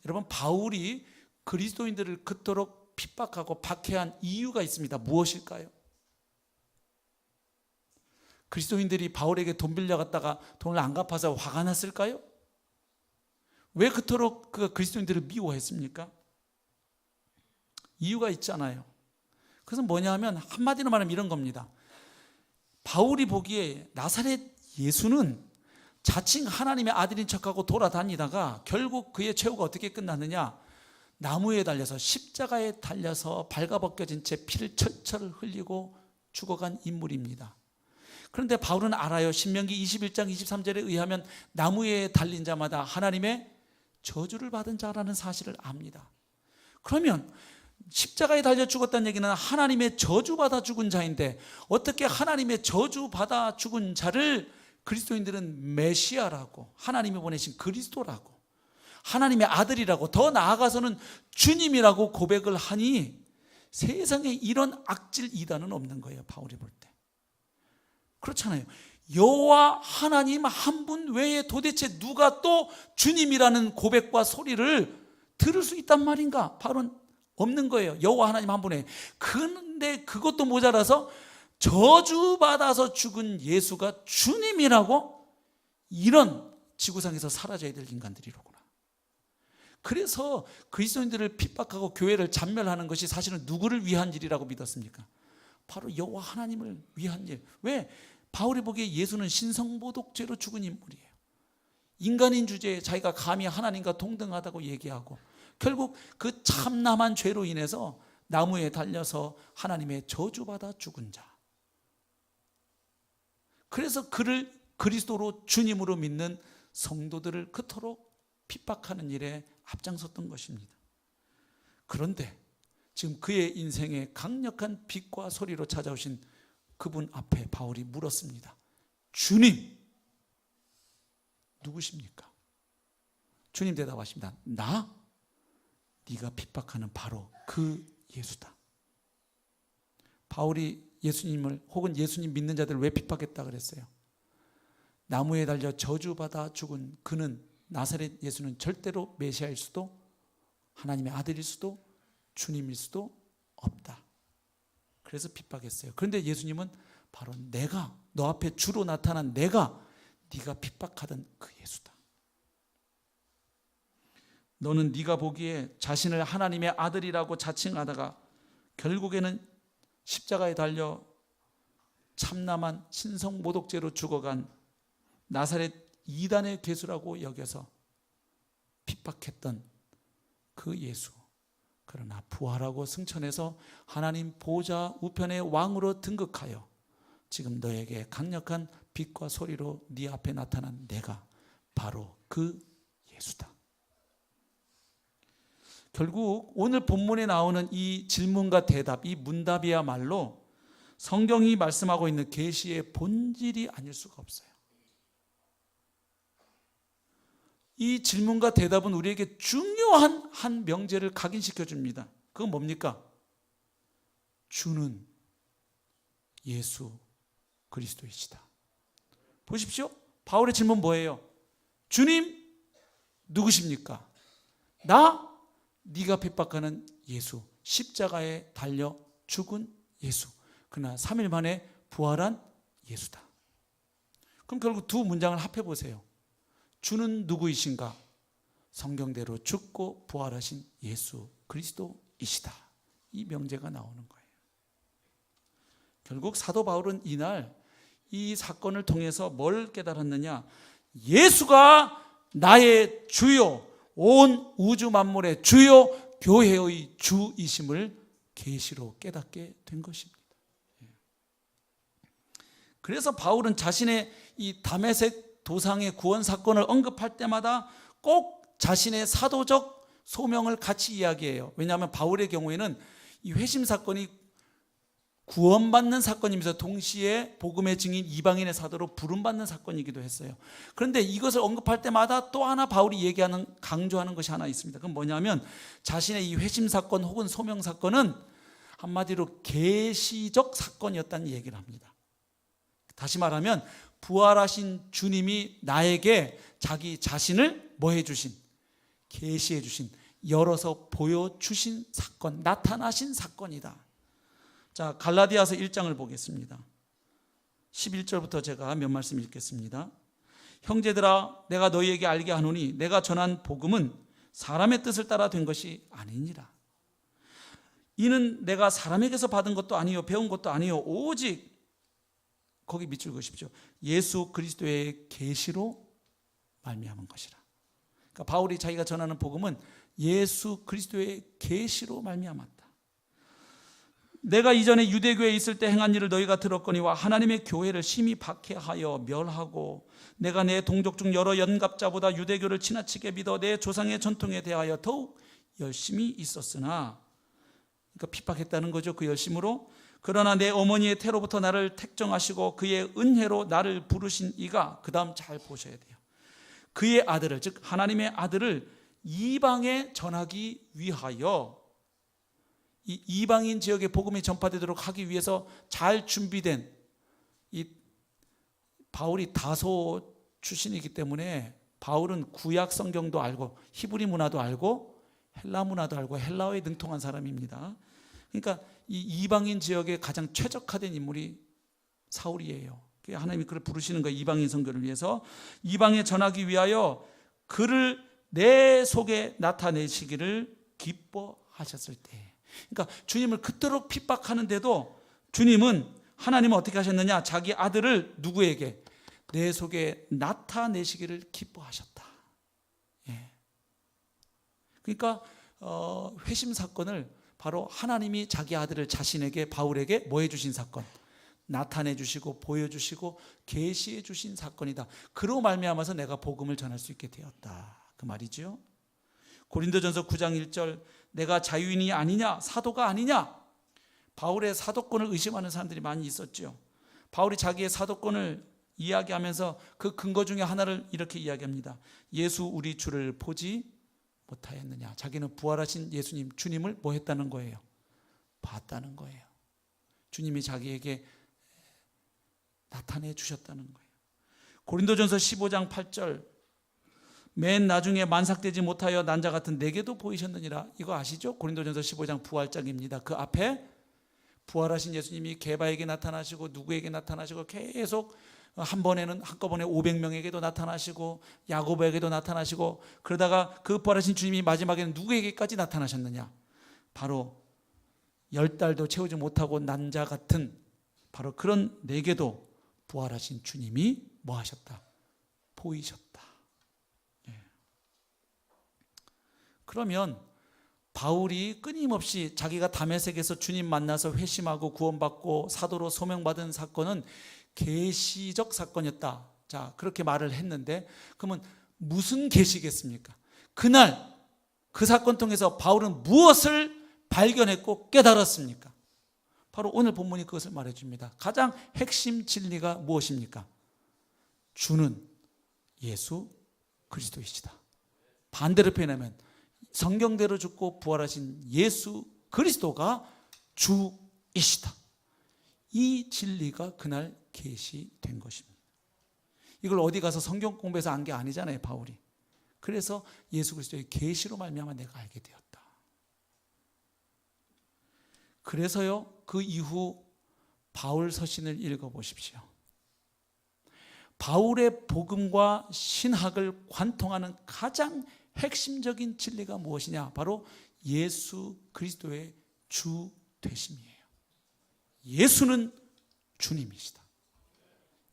여러분, 바울이 그리스도인들을 그토록 핍박하고 박해한 이유가 있습니다. 무엇일까요? 그리스도인들이 바울에게 돈 빌려갔다가 돈을 안 갚아서 화가 났을까요? 왜 그토록 그가 그리스도인들을 미워했습니까? 이유가 있잖아요. 그래서 뭐냐 하면 한마디로 말하면 이런 겁니다. 바울이 보기에 나사렛 예수는 자칭 하나님의 아들인 척하고 돌아다니다가 결국 그의 최후가 어떻게 끝났느냐? 나무에 달려서, 십자가에 달려서 발가벗겨진 채 피를 철철 흘리고 죽어간 인물입니다. 그런데 바울은 알아요. 신명기 21장 23절에 의하면 나무에 달린 자마다 하나님의 저주를 받은 자라는 사실을 압니다. 그러면 십자가에 달려 죽었다는 얘기는 하나님의 저주받아 죽은 자인데 어떻게 하나님의 저주받아 죽은 자를 그리스도인들은 메시아라고, 하나님이 보내신 그리스도라고, 하나님의 아들이라고, 더 나아가서는 주님이라고 고백을 하니 세상에 이런 악질 이단은 없는 거예요. 바울이 볼 때. 그렇잖아요. 여호와 하나님 한 분 외에 도대체 누가 또 주님이라는 고백과 소리를 들을 수 있단 말인가? 바울은 없는 거예요. 여호와 하나님 한 분에. 그런데 그것도 모자라서 저주받아서 죽은 예수가 주님이라고? 이런 지구상에서 사라져야 될 인간들이로구나. 그래서 그리스도인들을 핍박하고 교회를 잔멸하는 것이 사실은 누구를 위한 일이라고 믿었습니까? 바로 여호와 하나님을 위한 일. 왜? 바울이 보기에 예수는 신성모독죄로 죽은 인물이에요. 인간인 주제에 자기가 감히 하나님과 동등하다고 얘기하고 결국 그 참남한 죄로 인해서 나무에 달려서 하나님의 저주받아 죽은 자. 그래서 그를 그리스도로 주님으로 믿는 성도들을 그토록 핍박하는 일에 앞장섰던 것입니다. 그런데 지금 그의 인생에 강력한 빛과 소리로 찾아오신 그분 앞에 바울이 물었습니다. 주님, 누구십니까? 주님 대답하십니다. 나? 네가 핍박하는 바로 그 예수다. 바울이 예수님을 혹은 예수님 믿는 자들을 왜 핍박했다 그랬어요? 나무에 달려 저주받아 죽은 그는, 나사렛 예수는 절대로 메시아일 수도 하나님의 아들일 수도 주님일 수도 없다. 그래서 핍박했어요. 그런데 예수님은 바로 내가, 너 앞에 주로 나타난 내가 네가 핍박하던 그 예수다. 너는 네가 보기에 자신을 하나님의 아들이라고 자칭하다가 결국에는 십자가에 달려 참남한 신성모독죄로 죽어간 나사렛 이단의 괴수라고 여겨서 핍박했던 그 예수, 그러나 부활하고 승천해서 하나님 보좌 우편의 왕으로 등극하여 지금 너에게 강력한 빛과 소리로 네 앞에 나타난 내가 바로 그 예수다. 결국 오늘 본문에 나오는 이 질문과 대답, 이 문답이야말로 성경이 말씀하고 있는 계시의 본질이 아닐 수가 없어요. 이 질문과 대답은 우리에게 중요한 한 명제를 각인시켜 줍니다. 그건 뭡니까? 주는 예수 그리스도이시다. 보십시오. 바울의 질문 뭐예요? 주님 누구십니까? 네가 핍박하는 예수, 십자가에 달려 죽은 예수, 그러나 3일 만에 부활한 예수다. 그럼 결국 두 문장을 합해 보세요. 주는 누구이신가? 성경대로 죽고 부활하신 예수 그리스도이시다. 이 명제가 나오는 거예요. 결국 사도 바울은 이날 이 사건을 통해서 뭘 깨달았느냐? 예수가 나의 주요, 온 우주 만물의 주요, 교회의 주이심을 계시로 깨닫게 된 것입니다. 그래서 바울은 자신의 이 다메섹 도상의 구원 사건을 언급할 때마다 꼭 자신의 사도적 소명을 같이 이야기해요. 왜냐하면 바울의 경우에는 이 회심 사건이 구원받는 사건이면서 동시에 복음의 증인 이방인의 사도로 부름받는 사건이기도 했어요. 그런데 이것을 언급할 때마다 또 하나 바울이 강조하는 것이 하나 있습니다. 그건 뭐냐면 자신의 이 회심 사건 혹은 소명 사건은 한마디로 계시적 사건이었다는 얘기를 합니다. 다시 말하면 부활하신 주님이 나에게 자기 자신을 뭐 해주신? 계시해 주신, 열어서 보여주신 사건, 나타나신 사건이다. 자, 갈라디아서 1장을 보겠습니다. 11절부터 제가 몇 말씀 읽겠습니다. 형제들아, 내가 너희에게 알게 하노니 내가 전한 복음은 사람의 뜻을 따라 된 것이 아니니라. 이는 내가 사람에게서 받은 것도 아니요 배운 것도 아니요 오직 거기 밑줄 그으십시오. 예수 그리스도의 계시로 말미암은 것이라. 그러니까 바울이 자기가 전하는 복음은 예수 그리스도의 계시로 말미암았다. 내가 이전에 유대교에 있을 때 행한 일을 너희가 들었거니와 하나님의 교회를 심히 박해하여 멸하고 내가 내 동족 중 여러 연갑자보다 유대교를 지나치게 믿어 내 조상의 전통에 대하여 더욱 열심히 있었으나, 그러니까 핍박했다는 거죠. 그 열심으로. 그러나 내 어머니의 태로부터 나를 택정하시고 그의 은혜로 나를 부르신 이가, 그 다음 잘 보셔야 돼요. 그의 아들을, 즉 하나님의 아들을 이방에 전하기 위하여, 이 이방인 지역에 복음이 전파되도록 하기 위해서 잘 준비된, 이 바울이 다소 출신이기 때문에 바울은 구약 성경도 알고 히브리 문화도 알고 헬라 문화도 알고 헬라어에 능통한 사람입니다. 그러니까 이 이방인 지역에 가장 최적화된 인물이 사울이에요. 하나님이 그를 부르시는 거예요. 이방인 선교를 위해서. 이방에 전하기 위하여 그를 내 속에 나타내시기를 기뻐하셨을 때, 그러니까 주님을 그토록 핍박하는데도 하나님은 어떻게 하셨느냐? 자기 아들을 누구에게? 내 속에 나타내시기를 기뻐하셨다. 예. 그러니까 회심 사건을 바로 하나님이 자기 아들을 자신에게, 바울에게 뭐 해주신 사건? 나타내 주시고 보여주시고 계시해 주신 사건이다. 그로 말미암아서 내가 복음을 전할 수 있게 되었다, 그 말이죠. 고린도전서 9장 1절, 내가 자유인이 아니냐, 사도가 아니냐. 바울의 사도권을 의심하는 사람들이 많이 있었죠. 바울이 자기의 사도권을 이야기하면서 그 근거 중에 하나를 이렇게 이야기합니다. 예수 우리 주를 보지 못하였느냐. 자기는 부활하신 예수님, 주님을 뭐 했다는 거예요? 봤다는 거예요. 주님이 자기에게 나타내 주셨다는 거예요. 고린도전서 15장 8절, 맨 나중에 만삭되지 못하여 난자 같은 내게도 보이셨느니라. 이거 아시죠? 고린도전서 15장 부활장입니다. 그 앞에 부활하신 예수님이 게바에게 나타나시고 누구에게 나타나시고 계속 한 번에는 한꺼번에 500명에게도 나타나시고 야고보에게도 나타나시고, 그러다가 그 부활하신 주님이 마지막에는 누구에게까지 나타나셨느냐? 바로 10달도 채우지 못하고 난 자 같은 바로 그런 내게도 부활하신 주님이 뭐 하셨다? 보이셨다. 예. 그러면 바울이 끊임없이 자기가 다메섹에서 주님 만나서 회심하고 구원받고 사도로 소명받은 사건은 계시적 사건이었다. 자, 그렇게 말을 했는데, 그러면 무슨 계시겠습니까? 그날 그 사건 통해서 바울은 무엇을 발견했고 깨달았습니까? 바로 오늘 본문이 그것을 말해줍니다. 가장 핵심 진리가 무엇입니까? 주는 예수 그리스도이시다. 반대로 표현하면 성경대로 죽고 부활하신 예수 그리스도가 주이시다. 이 진리가 그날 계시된 것입니다. 이걸 어디 가서 성경 공부해서 안 게 아니잖아요, 바울이. 그래서 예수 그리스도의 계시로 말미암아 내가 알게 되었다. 그래서요, 그 이후 바울 서신을 읽어보십시오. 바울의 복음과 신학을 관통하는 가장 핵심적인 진리가 무엇이냐? 바로 예수 그리스도의 주 되심이에요. 예수는 주님이시다.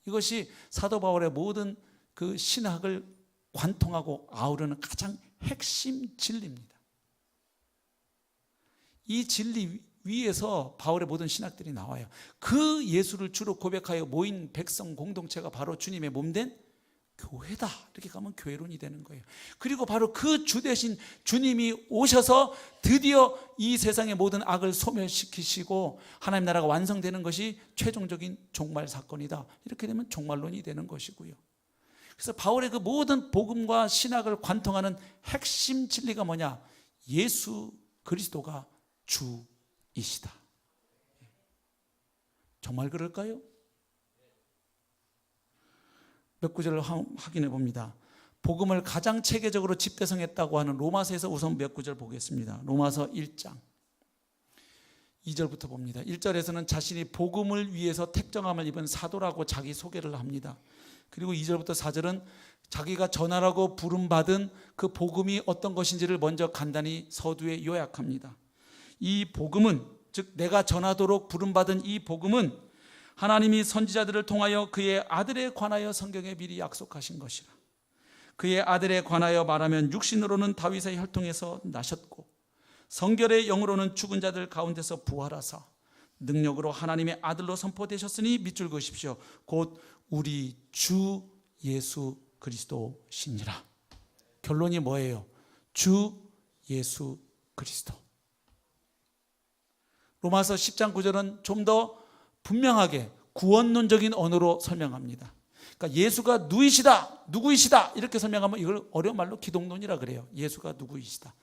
이것이 사도 바울의 모든 그 신학을 관통하고 아우르는 가장 핵심 진리입니다. 이 진리 위에서 바울의 모든 신학들이 나와요. 그 예수를 주로 고백하여 모인 백성 공동체가 바로 주님의 몸된 교회다. 이렇게 가면 교회론이 되는 거예요. 그리고 바로 그 주 대신 주님이 오셔서 드디어 이 세상의 모든 악을 소멸시키시고 하나님 나라가 완성되는 것이 최종적인 종말 사건이다. 이렇게 되면 종말론이 되는 것이고요. 그래서 바울의 그 모든 복음과 신학을 관통하는 핵심 진리가 뭐냐? 예수 그리스도가 주이시다. 정말 그럴까요? 몇 구절을 확인해 봅니다. 복음을 가장 체계적으로 집대성했다고 하는 로마서에서 우선 몇 구절 보겠습니다. 로마서 1장 2절부터 봅니다. 1절에서는 자신이 복음을 위해서 택정함을 입은 사도라고 자기 소개를 합니다. 그리고 2절부터 4절은 자기가 전하라고 부름받은 그 복음이 어떤 것인지를 먼저 간단히 서두에 요약합니다. 이 복음은, 즉 내가 전하도록 부름받은 이 복음은 하나님이 선지자들을 통하여 그의 아들에 관하여 성경에 미리 약속하신 것이라. 그의 아들에 관하여 말하면 육신으로는 다윗의 혈통에서 나셨고 성결의 영으로는 죽은 자들 가운데서 부활하사 능력으로 하나님의 아들로 선포되셨으니 밑줄 그으십시오. 곧 우리 주 예수 그리스도시니라. 결론이 뭐예요? 주 예수 그리스도. 로마서 10장 9절은 좀 더 분명하게 구원론적인 언어로 설명합니다. 그러니까 예수가 누구이시다 이렇게 설명하면 이걸 어려운 말로 기독론이라 그래요. 예수가 누구이시다.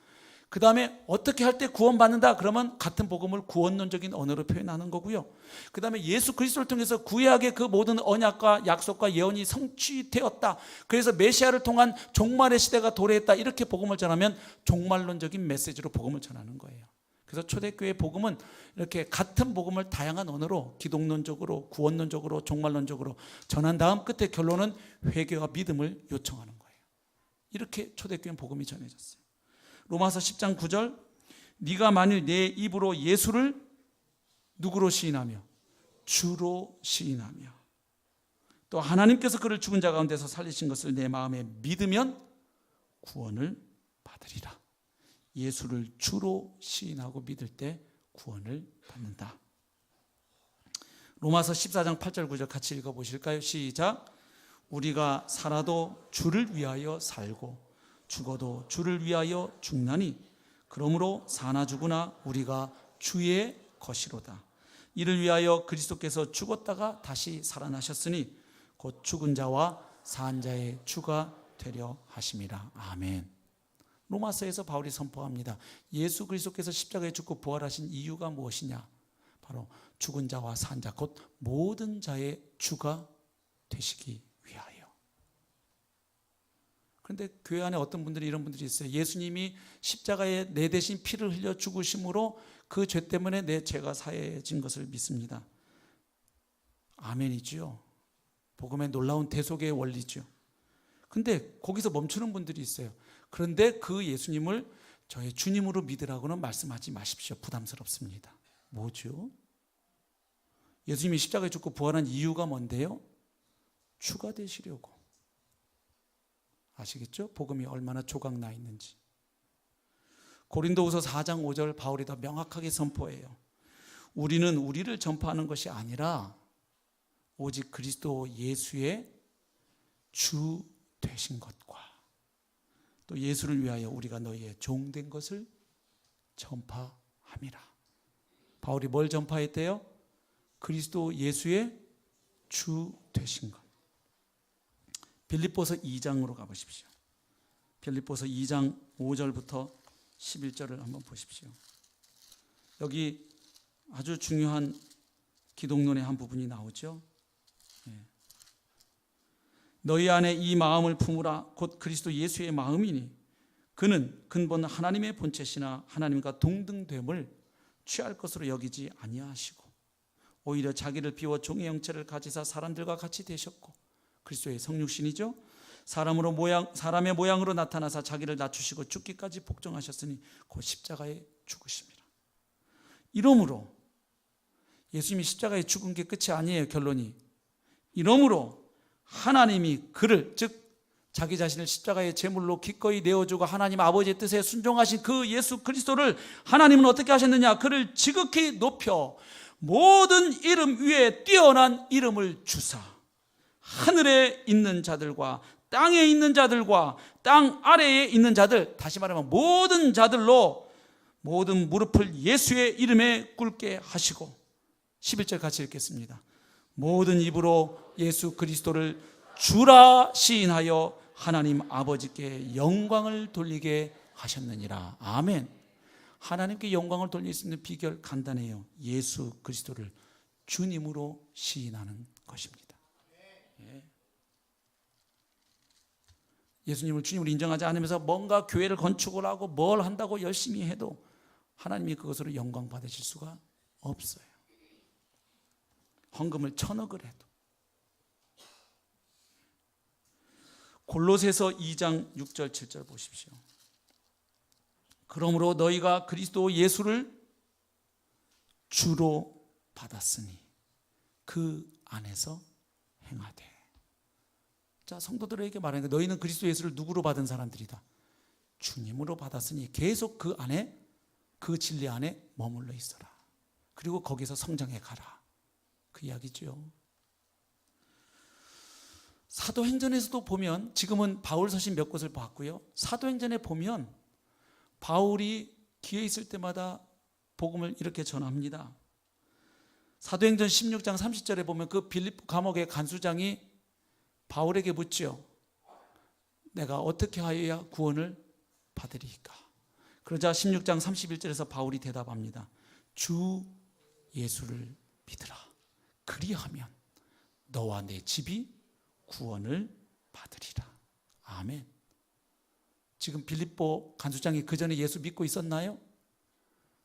그 다음에 어떻게 할 때 구원받는다 그러면 같은 복음을 구원론적인 언어로 표현하는 거고요. 그 다음에 예수 그리스도를 통해서 구약의 그 모든 언약과 약속과 예언이 성취되었다. 그래서 메시아를 통한 종말의 시대가 도래했다. 이렇게 복음을 전하면 종말론적인 메시지로 복음을 전하는 거예요. 그래서 초대교회 복음은 이렇게 같은 복음을 다양한 언어로 기독론적으로 구원론적으로 종말론적으로 전한 다음 끝에 결론은 회개와 믿음을 요청하는 거예요. 이렇게 초대교회 복음이 전해졌어요. 로마서 10장 9절 네가 만일 내 입으로 예수를 누구로 시인하며 주로 시인하며 또 하나님께서 그를 죽은 자 가운데서 살리신 것을 내 마음에 믿으면 구원을 받으리라. 예수를 주로 시인하고 믿을 때 구원을 받는다. 로마서 14장 8절 9절 같이 읽어보실까요? 시작. 우리가 살아도 주를 위하여 살고 죽어도 주를 위하여 죽나니 그러므로 사나 죽으나 우리가 주의 것이로다. 이를 위하여 그리스도께서 죽었다가 다시 살아나셨으니 곧 죽은 자와 산 자의 주가 되려 하심이라. 아멘. 로마서에서 바울이 선포합니다. 예수 그리스도께서 십자가에 죽고 부활하신 이유가 무엇이냐? 바로 죽은 자와 산 자, 곧 모든 자의 주가 되시기 위하여. 그런데 교회 안에 어떤 분들이 이런 분들이 있어요. 예수님이 십자가에 내 대신 피를 흘려 죽으심으로 그 죄 때문에 내 죄가 사해진 것을 믿습니다. 아멘이지요. 복음의 놀라운 대속의 원리죠. 근데 거기서 멈추는 분들이 있어요. 그런데 그 예수님을 저의 주님으로 믿으라고는 말씀하지 마십시오. 부담스럽습니다. 뭐죠? 예수님이 십자가에 죽고 부활한 이유가 뭔데요? 추가되시려고. 아시겠죠? 복음이 얼마나 조각나 있는지. 고린도후서 4장 5절 바울이 더 명확하게 선포해요. 우리는 우리를 전파하는 것이 아니라 오직 그리스도 예수의 주 되신 것과 또 예수를 위하여 우리가 너희의 종된 것을 전파함이라. 바울이 뭘 전파했대요? 그리스도 예수의 주 되신 것. 빌립보서 2장으로 가보십시오. 빌립보서 2장 5절부터 11절을 한번 보십시오. 여기 아주 중요한 기독론의 한 부분이 나오죠. 너희 안에 이 마음을 품으라. 곧 그리스도 예수의 마음이니 그는 근본 하나님의 본체시나 하나님과 동등됨을 취할 것으로 여기지 아니하시고 오히려 자기를 비워 종의 형체를 가지사 사람들과 같이 되셨고 그리스도의 성육신이죠. 사람의 모양으로 나타나사 자기를 낮추시고 죽기까지 복종하셨으니 곧 십자가에 죽으심이라. 이러므로 예수님이 십자가에 죽은 게 끝이 아니에요. 결론이. 이러므로 하나님이 그를, 즉 자기 자신을 십자가의 제물로 기꺼이 내어주고 하나님 아버지의 뜻에 순종하신 그 예수 그리스도를 하나님은 어떻게 하셨느냐? 그를 지극히 높여 모든 이름 위에 뛰어난 이름을 주사 하늘에 있는 자들과 땅에 있는 자들과 땅 아래에 있는 자들, 다시 말하면 모든 자들로 모든 무릎을 예수의 이름에 꿇게 하시고 11절 같이 읽겠습니다. 모든 입으로 예수 그리스도를 주라 시인하여 하나님 아버지께 영광을 돌리게 하셨느니라. 아멘. 하나님께 영광을 돌릴 수 있는 비결 간단해요. 예수 그리스도를 주님으로 시인하는 것입니다. 예수님을 주님으로 인정하지 않으면서 뭔가 교회를 건축을 하고 뭘 한다고 열심히 해도 하나님이 그것으로 영광 받으실 수가 없어요. 헌금을 1,000억을 해도. 골로새서 2장 6절 7절 보십시오. 그러므로 너희가 그리스도 예수를 주로 받았으니 그 안에서 행하되. 자, 성도들에게 말하는 게 너희는 그리스도 예수를 누구로 받은 사람들이다? 주님으로 받았으니 계속 그 안에, 그 진리 안에 머물러 있어라. 그리고 거기서 성장해 가라. 그 이야기죠. 사도행전에서도 보면, 지금은 바울 서신 몇 곳을 봤고요. 사도행전에 보면 바울이 기회 있을 때마다 복음을 이렇게 전합니다. 사도행전 16장 30절에 보면 그 빌립보 감옥의 간수장이 바울에게 묻죠. 내가 어떻게 하여야 구원을 받으리까? 그러자 16장 31절에서 바울이 대답합니다. 주 예수를 믿으라. 그리하면 너와 내 집이 구원을 받으리라. 아멘. 지금 빌립보 간수장이 그 전에 예수 믿고 있었나요?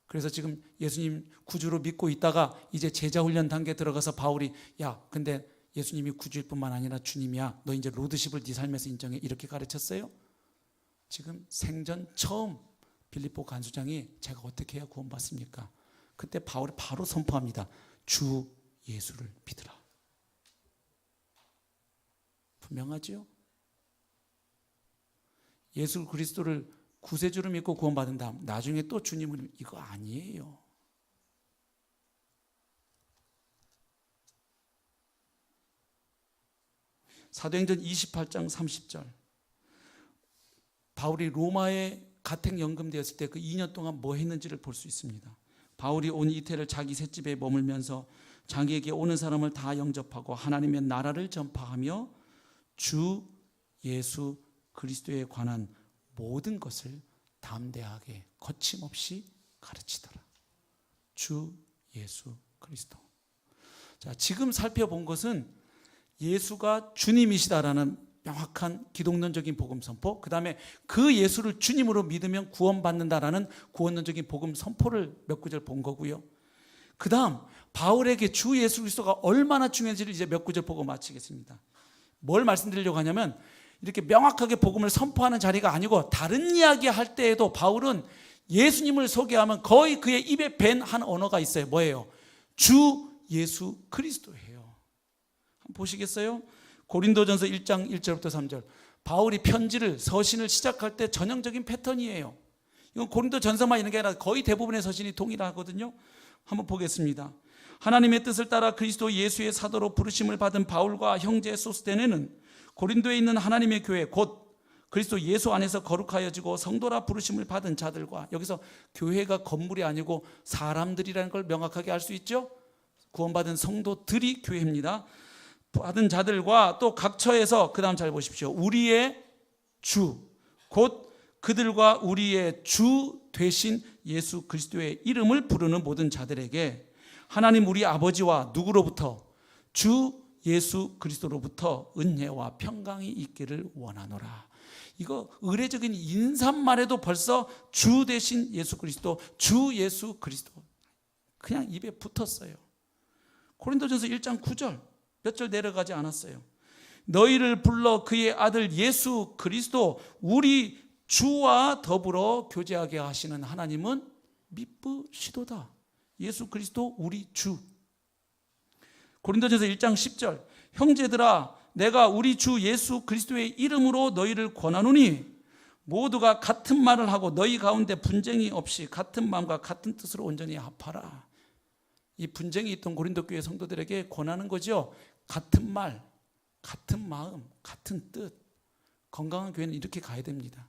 그래서 지금 예수님 구주로 믿고 있다가 이제 제자 훈련 단계에 들어가서 바울이 야, 근데 예수님이 구주일 뿐만 아니라 주님이야. 너 이제 로드십을 네 삶에서 인정해. 이렇게 가르쳤어요? 지금 생전 처음 빌립보 간수장이 제가 어떻게 해야 구원받습니까? 그때 바울이 바로 선포합니다. 주 예수를 믿으라. 분명하죠? 예수 그리스도를 구세주로 믿고 구원받은 다음 나중에 또 주님을, 이거 아니에요. 사도행전 28장 30절. 바울이 로마에 가택 연금되었을 때 그 2년 동안 뭐 했는지를 볼 수 있습니다. 바울이 온 이태를 자기 셋집에 머물면서 자기에게 오는 사람을 다 영접하고 하나님의 나라를 전파하며 주 예수 그리스도에 관한 모든 것을 담대하게 거침없이 가르치더라. 주 예수 그리스도. 자, 지금 살펴본 것은 예수가 주님이시다라는 명확한 기독론적인 복음 선포, 그 다음에 그 예수를 주님으로 믿으면 구원받는다라는 구원론적인 복음 선포를 몇 구절 본 거고요. 그 다음 바울에게 주 예수 그리스도가 얼마나 중요한지를 이제 몇 구절 보고 마치겠습니다. 뭘 말씀드리려고 하냐면, 이렇게 명확하게 복음을 선포하는 자리가 아니고 다른 이야기 할 때에도 바울은 예수님을 소개하면 거의 그의 입에 밴 한 언어가 있어요. 뭐예요? 주 예수 그리스도예요. 한번 보시겠어요? 고린도전서 1장 1절부터 3절. 바울이 편지를, 서신을 시작할 때 전형적인 패턴이에요. 이건 고린도전서만 있는 게 아니라 거의 대부분의 서신이 동일하거든요. 한번 보겠습니다. 하나님의 뜻을 따라 그리스도 예수의 사도로 부르심을 받은 바울과 형제 소스데네는 고린도에 있는 하나님의 교회, 곧 그리스도 예수 안에서 거룩하여지고 성도라 부르심을 받은 자들과, 여기서 교회가 건물이 아니고 사람들이라는 걸 명확하게 알 수 있죠. 구원받은 성도들이 교회입니다. 받은 자들과 또 각처에서, 그 다음 잘 보십시오. 우리의 주, 곧 그들과 우리의 주 되신 예수 그리스도의 이름을 부르는 모든 자들에게 하나님 우리 아버지와 누구로부터? 주 예수 그리스도로부터 은혜와 평강이 있기를 원하노라. 이거 의례적인 인사말 해도 벌써 주 되신 예수 그리스도, 주 예수 그리스도 그냥 입에 붙었어요. 고린도전서 1장 9절 몇 절 내려가지 않았어요. 너희를 불러 그의 아들 예수 그리스도 우리 주와 더불어 교제하게 하시는 하나님은 미쁘시도다. 예수 그리스도 우리 주. 고린도전서 1장 10절 형제들아 내가 우리 주 예수 그리스도의 이름으로 너희를 권하노니 모두가 같은 말을 하고 너희 가운데 분쟁이 없이 같은 마음과 같은 뜻으로 온전히 합하라. 이 분쟁이 있던 고린도 교회 성도들에게 권하는 거죠. 같은 말, 같은 마음, 같은 뜻. 건강한 교회는 이렇게 가야 됩니다.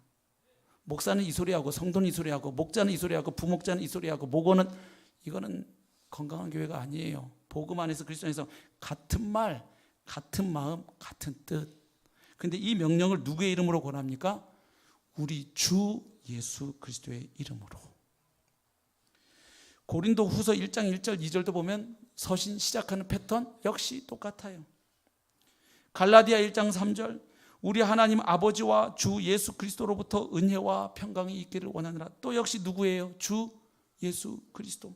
목사는 이 소리하고 성도는 이 소리하고 목자는 이 소리하고 부목자는 이 소리하고 목원은, 이거는 건강한 교회가 아니에요. 복음 안에서 그리스도 안에서 같은 말, 같은 마음, 같은 뜻. 근데 이 명령을 누구의 이름으로 권합니까? 우리 주 예수 그리스도의 이름으로. 고린도 후서 1장 1절 2절도 보면 서신 시작하는 패턴 역시 똑같아요. 갈라디아 1장 3절 우리 하나님 아버지와 주 예수 그리스도로부터 은혜와 평강이 있기를 원하노라. 또 역시 누구예요? 주 예수 그리스도.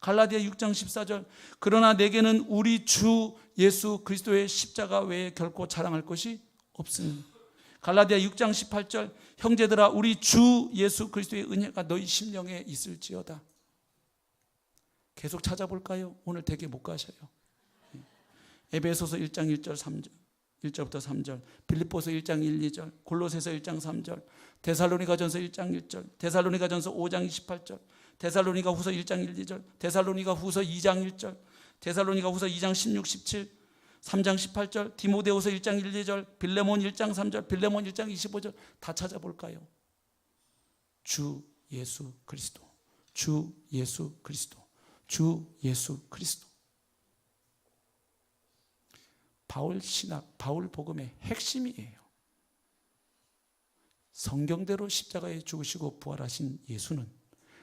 갈라디아 6장 14절 그러나 내게는 우리 주 예수 그리스도의 십자가 외에 결코 자랑할 것이 없으니. 갈라디아 6장 18절 형제들아 우리 주 예수 그리스도의 은혜가 너희 심령에 있을지어다. 계속 찾아볼까요? 오늘 되게 못 가셔요. 에베소서 1장 1절 3절 1절부터 3절, 빌립보서 1장 1, 2절, 골로새서 1장 3절, 데살로니가전서 1장 1절, 데살로니가전서 5장 28절, 데살로니가 후서 1장 1, 2절, 데살로니가 후서 2장 1절, 데살로니가 후서 2장 16, 17, 3장 18절, 디모데후서 1장 1, 2절, 빌레몬 1장 3절, 빌레몬 1장 25절 다 찾아볼까요? 주 예수 그리스도, 주 예수 그리스도, 주 예수 그리스도. 바울 신학, 바울 복음의 핵심이에요. 성경대로 십자가에 죽으시고 부활하신 예수는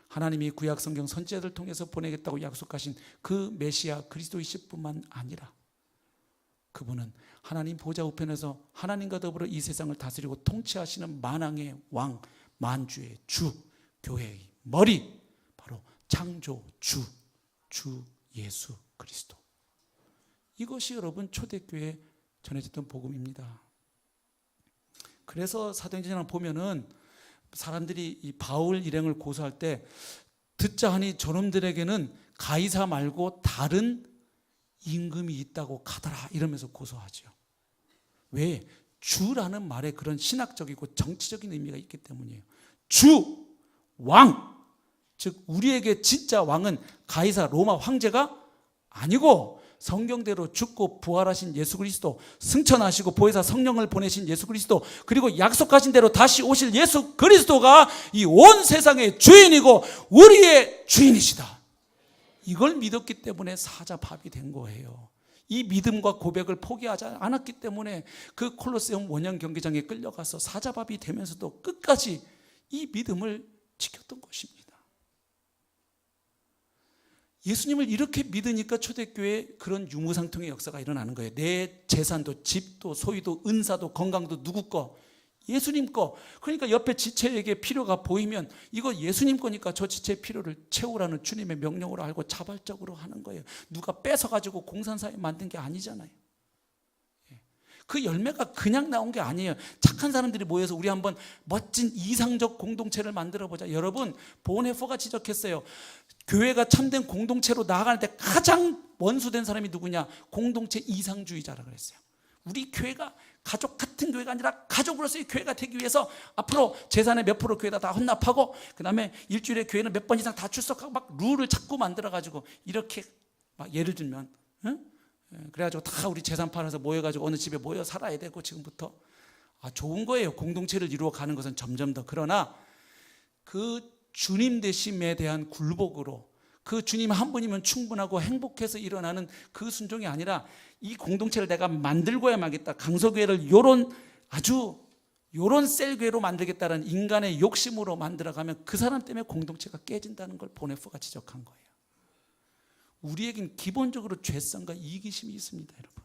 하나님이 구약 성경 선지자들 통해서 보내겠다고 약속하신 그 메시아 그리스도이실 뿐만 아니라 그분은 하나님 보좌 우편에서 하나님과 더불어 이 세상을 다스리고 통치하시는 만왕의 왕, 만주의 주, 교회의 머리, 바로 창조주, 주 예수 그리스도. 이것이 여러분 초대교회에 전해졌던 복음입니다. 그래서 사도행전을 보면은 사람들이 이 바울 일행을 고소할 때 듣자 하니 저놈들에게는 가이사 말고 다른 임금이 있다고 가더라 이러면서 고소하죠. 왜? 주라는 말에 그런 신학적이고 정치적인 의미가 있기 때문이에요. 주, 왕, 즉 우리에게 진짜 왕은 가이사 로마 황제가 아니고 성경대로 죽고 부활하신 예수 그리스도, 승천하시고 보혜사 성령을 보내신 예수 그리스도, 그리고 약속하신 대로 다시 오실 예수 그리스도가 이 온 세상의 주인이고 우리의 주인이시다. 이걸 믿었기 때문에 사자밥이 된 거예요. 이 믿음과 고백을 포기하지 않았기 때문에 그 콜로세움 원형 경기장에 끌려가서 사자밥이 되면서도 끝까지 이 믿음을 지켰던 것입니다. 예수님을 이렇게 믿으니까 초대교회에 그런 유무상통의 역사가 일어나는 거예요. 내 재산도 집도 소유도 은사도 건강도 누구 거? 예수님 거. 그러니까 옆에 지체에게 필요가 보이면 이거 예수님 거니까 저 지체의 필요를 채우라는 주님의 명령으로 알고 자발적으로 하는 거예요. 누가 뺏어가지고 공산사회 만든 게 아니잖아요. 그 열매가 그냥 나온 게 아니에요. 착한 사람들이 모여서 우리 한번 멋진 이상적 공동체를 만들어 보자. 여러분, 보네포가 지적했어요. 교회가 참된 공동체로 나아갈 때 가장 원수된 사람이 누구냐? 공동체 이상주의자라 그랬어요. 우리 교회가 가족 같은 교회가 아니라 가족으로서의 교회가 되기 위해서 앞으로 재산의 몇 프로 교회다 다 헌납하고, 그 다음에 일주일에 교회는 몇 번 이상 다 출석하고 막 룰을 자꾸 만들어가지고 이렇게 막 예를 들면, 그래가지고 다 우리 재산 팔아서 모여가지고 어느 집에 모여 살아야 되고 지금부터. 좋은 거예요. 공동체를 이루어 가는 것은 점점 더. 그러나 그 주님 되심에 대한 굴복으로, 그 주님 한 분이면 충분하고 행복해서 일어나는 그 순종이 아니라 이 공동체를 내가 만들고야 말겠다. 강서교회를 요런 셀교회로 만들겠다는 인간의 욕심으로 만들어가면 그 사람 때문에 공동체가 깨진다는 걸 보네포가 지적한 거예요. 우리에겐 기본적으로 죄성과 이기심이 있습니다, 여러분.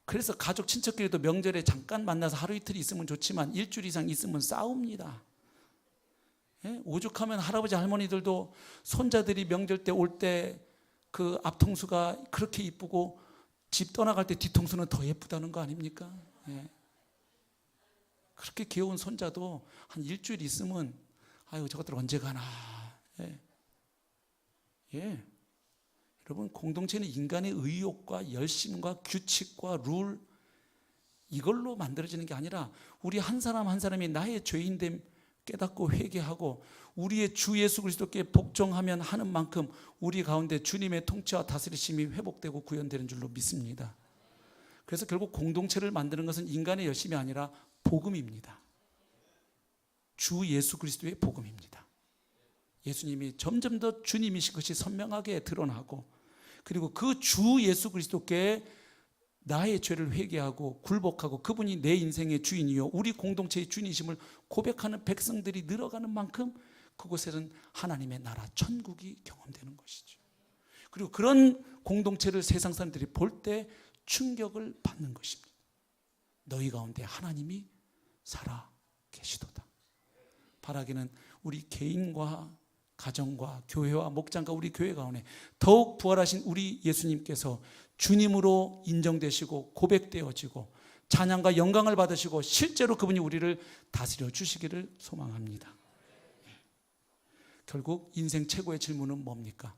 그래서 가족 친척끼리도 명절에 잠깐 만나서 하루 이틀 있으면 좋지만 일주일 이상 있으면 싸웁니다. 오죽하면 할아버지 할머니들도 손자들이 명절 때 올 때 그 앞통수가 그렇게 이쁘고 집 떠나갈 때 뒤통수는 더 예쁘다는 거 아닙니까? 그렇게 귀여운 손자도 한 일주일 있으면 아유 저것들 언제 가나. 여러분, 공동체는 인간의 의욕과 열심과 규칙과 룰 이걸로 만들어지는 게 아니라 우리 한 사람 한 사람이 나의 죄인됨 깨닫고 회개하고 우리의 주 예수 그리스도께 복종하면 하는 만큼 우리 가운데 주님의 통치와 다스리심이 회복되고 구현되는 줄로 믿습니다. 그래서 결국 공동체를 만드는 것은 인간의 열심이 아니라 복음입니다. 주 예수 그리스도의 복음입니다. 예수님이 점점 더 주님이신 것이 선명하게 드러나고, 그리고 그 주 예수 그리스도께 나의 죄를 회개하고 굴복하고 그분이 내 인생의 주인이요 우리 공동체의 주인이심을 고백하는 백성들이 늘어가는 만큼 그곳에는 하나님의 나라 천국이 경험되는 것이죠. 그리고 그런 공동체를 세상 사람들이 볼 때 충격을 받는 것입니다. 너희 가운데 하나님이 살아 계시도다. 바라기는 우리 개인과 가정과 교회와 목장과 우리 교회 가운데 더욱 부활하신 우리 예수님께서 주님으로 인정되시고 고백되어지고 찬양과 영광을 받으시고 실제로 그분이 우리를 다스려 주시기를 소망합니다. 결국 인생 최고의 질문은 뭡니까?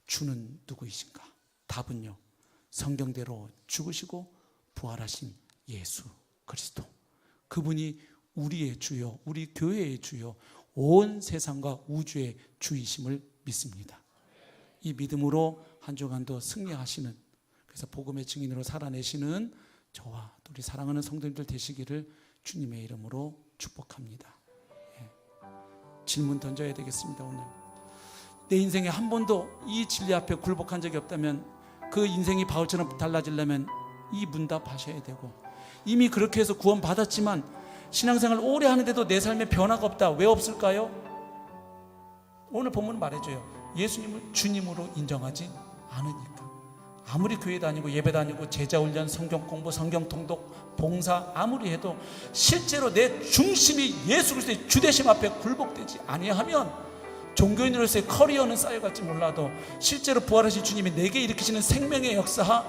주는 누구이신가? 답은요, 성경대로 죽으시고 부활하신 예수 그리스도, 그분이 우리의 주요 우리 교회의 주요 온 세상과 우주의 주이심을 믿습니다. 이 믿음으로 한 주간도 승리하시는, 그래서 복음의 증인으로 살아내시는 저와 우리 사랑하는 성도님들 되시기를 주님의 이름으로 축복합니다. 질문 던져야 되겠습니다. 오늘 내 인생에 한 번도 이 진리 앞에 굴복한 적이 없다면 그 인생이 바울처럼 달라지려면 이 문답하셔야 되고, 이미 그렇게 해서 구원 받았지만 신앙생활 오래 하는데도 내 삶에 변화가 없다. 왜 없을까요? 오늘 본문은 말해줘요. 예수님을 주님으로 인정하지 않으니까. 아무리 교회 다니고 예배 다니고 제자훈련, 성경 공부, 성경 통독, 봉사 아무리 해도 실제로 내 중심이 예수 그리스도의 주되심 앞에 굴복되지 아니하면 종교인으로서의 커리어는 쌓여갈지 몰라도 실제로 부활하신 주님이 내게 일으키시는 생명의 역사,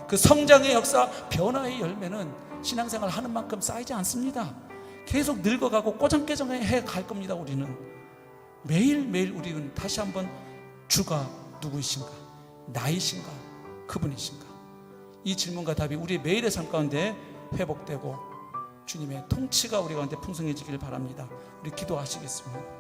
그 성장의 역사, 변화의 열매는 신앙생활 하는 만큼 쌓이지 않습니다. 계속 늙어가고 꼬장깨장해 갈 겁니다. 우리는 매일매일 우리는 다시 한번 주가 누구이신가, 나이신가, 그분이신가, 이 질문과 답이 우리의 매일의 삶 가운데 회복되고 주님의 통치가 우리 가운데 풍성해지길 바랍니다. 우리 기도하시겠습니다.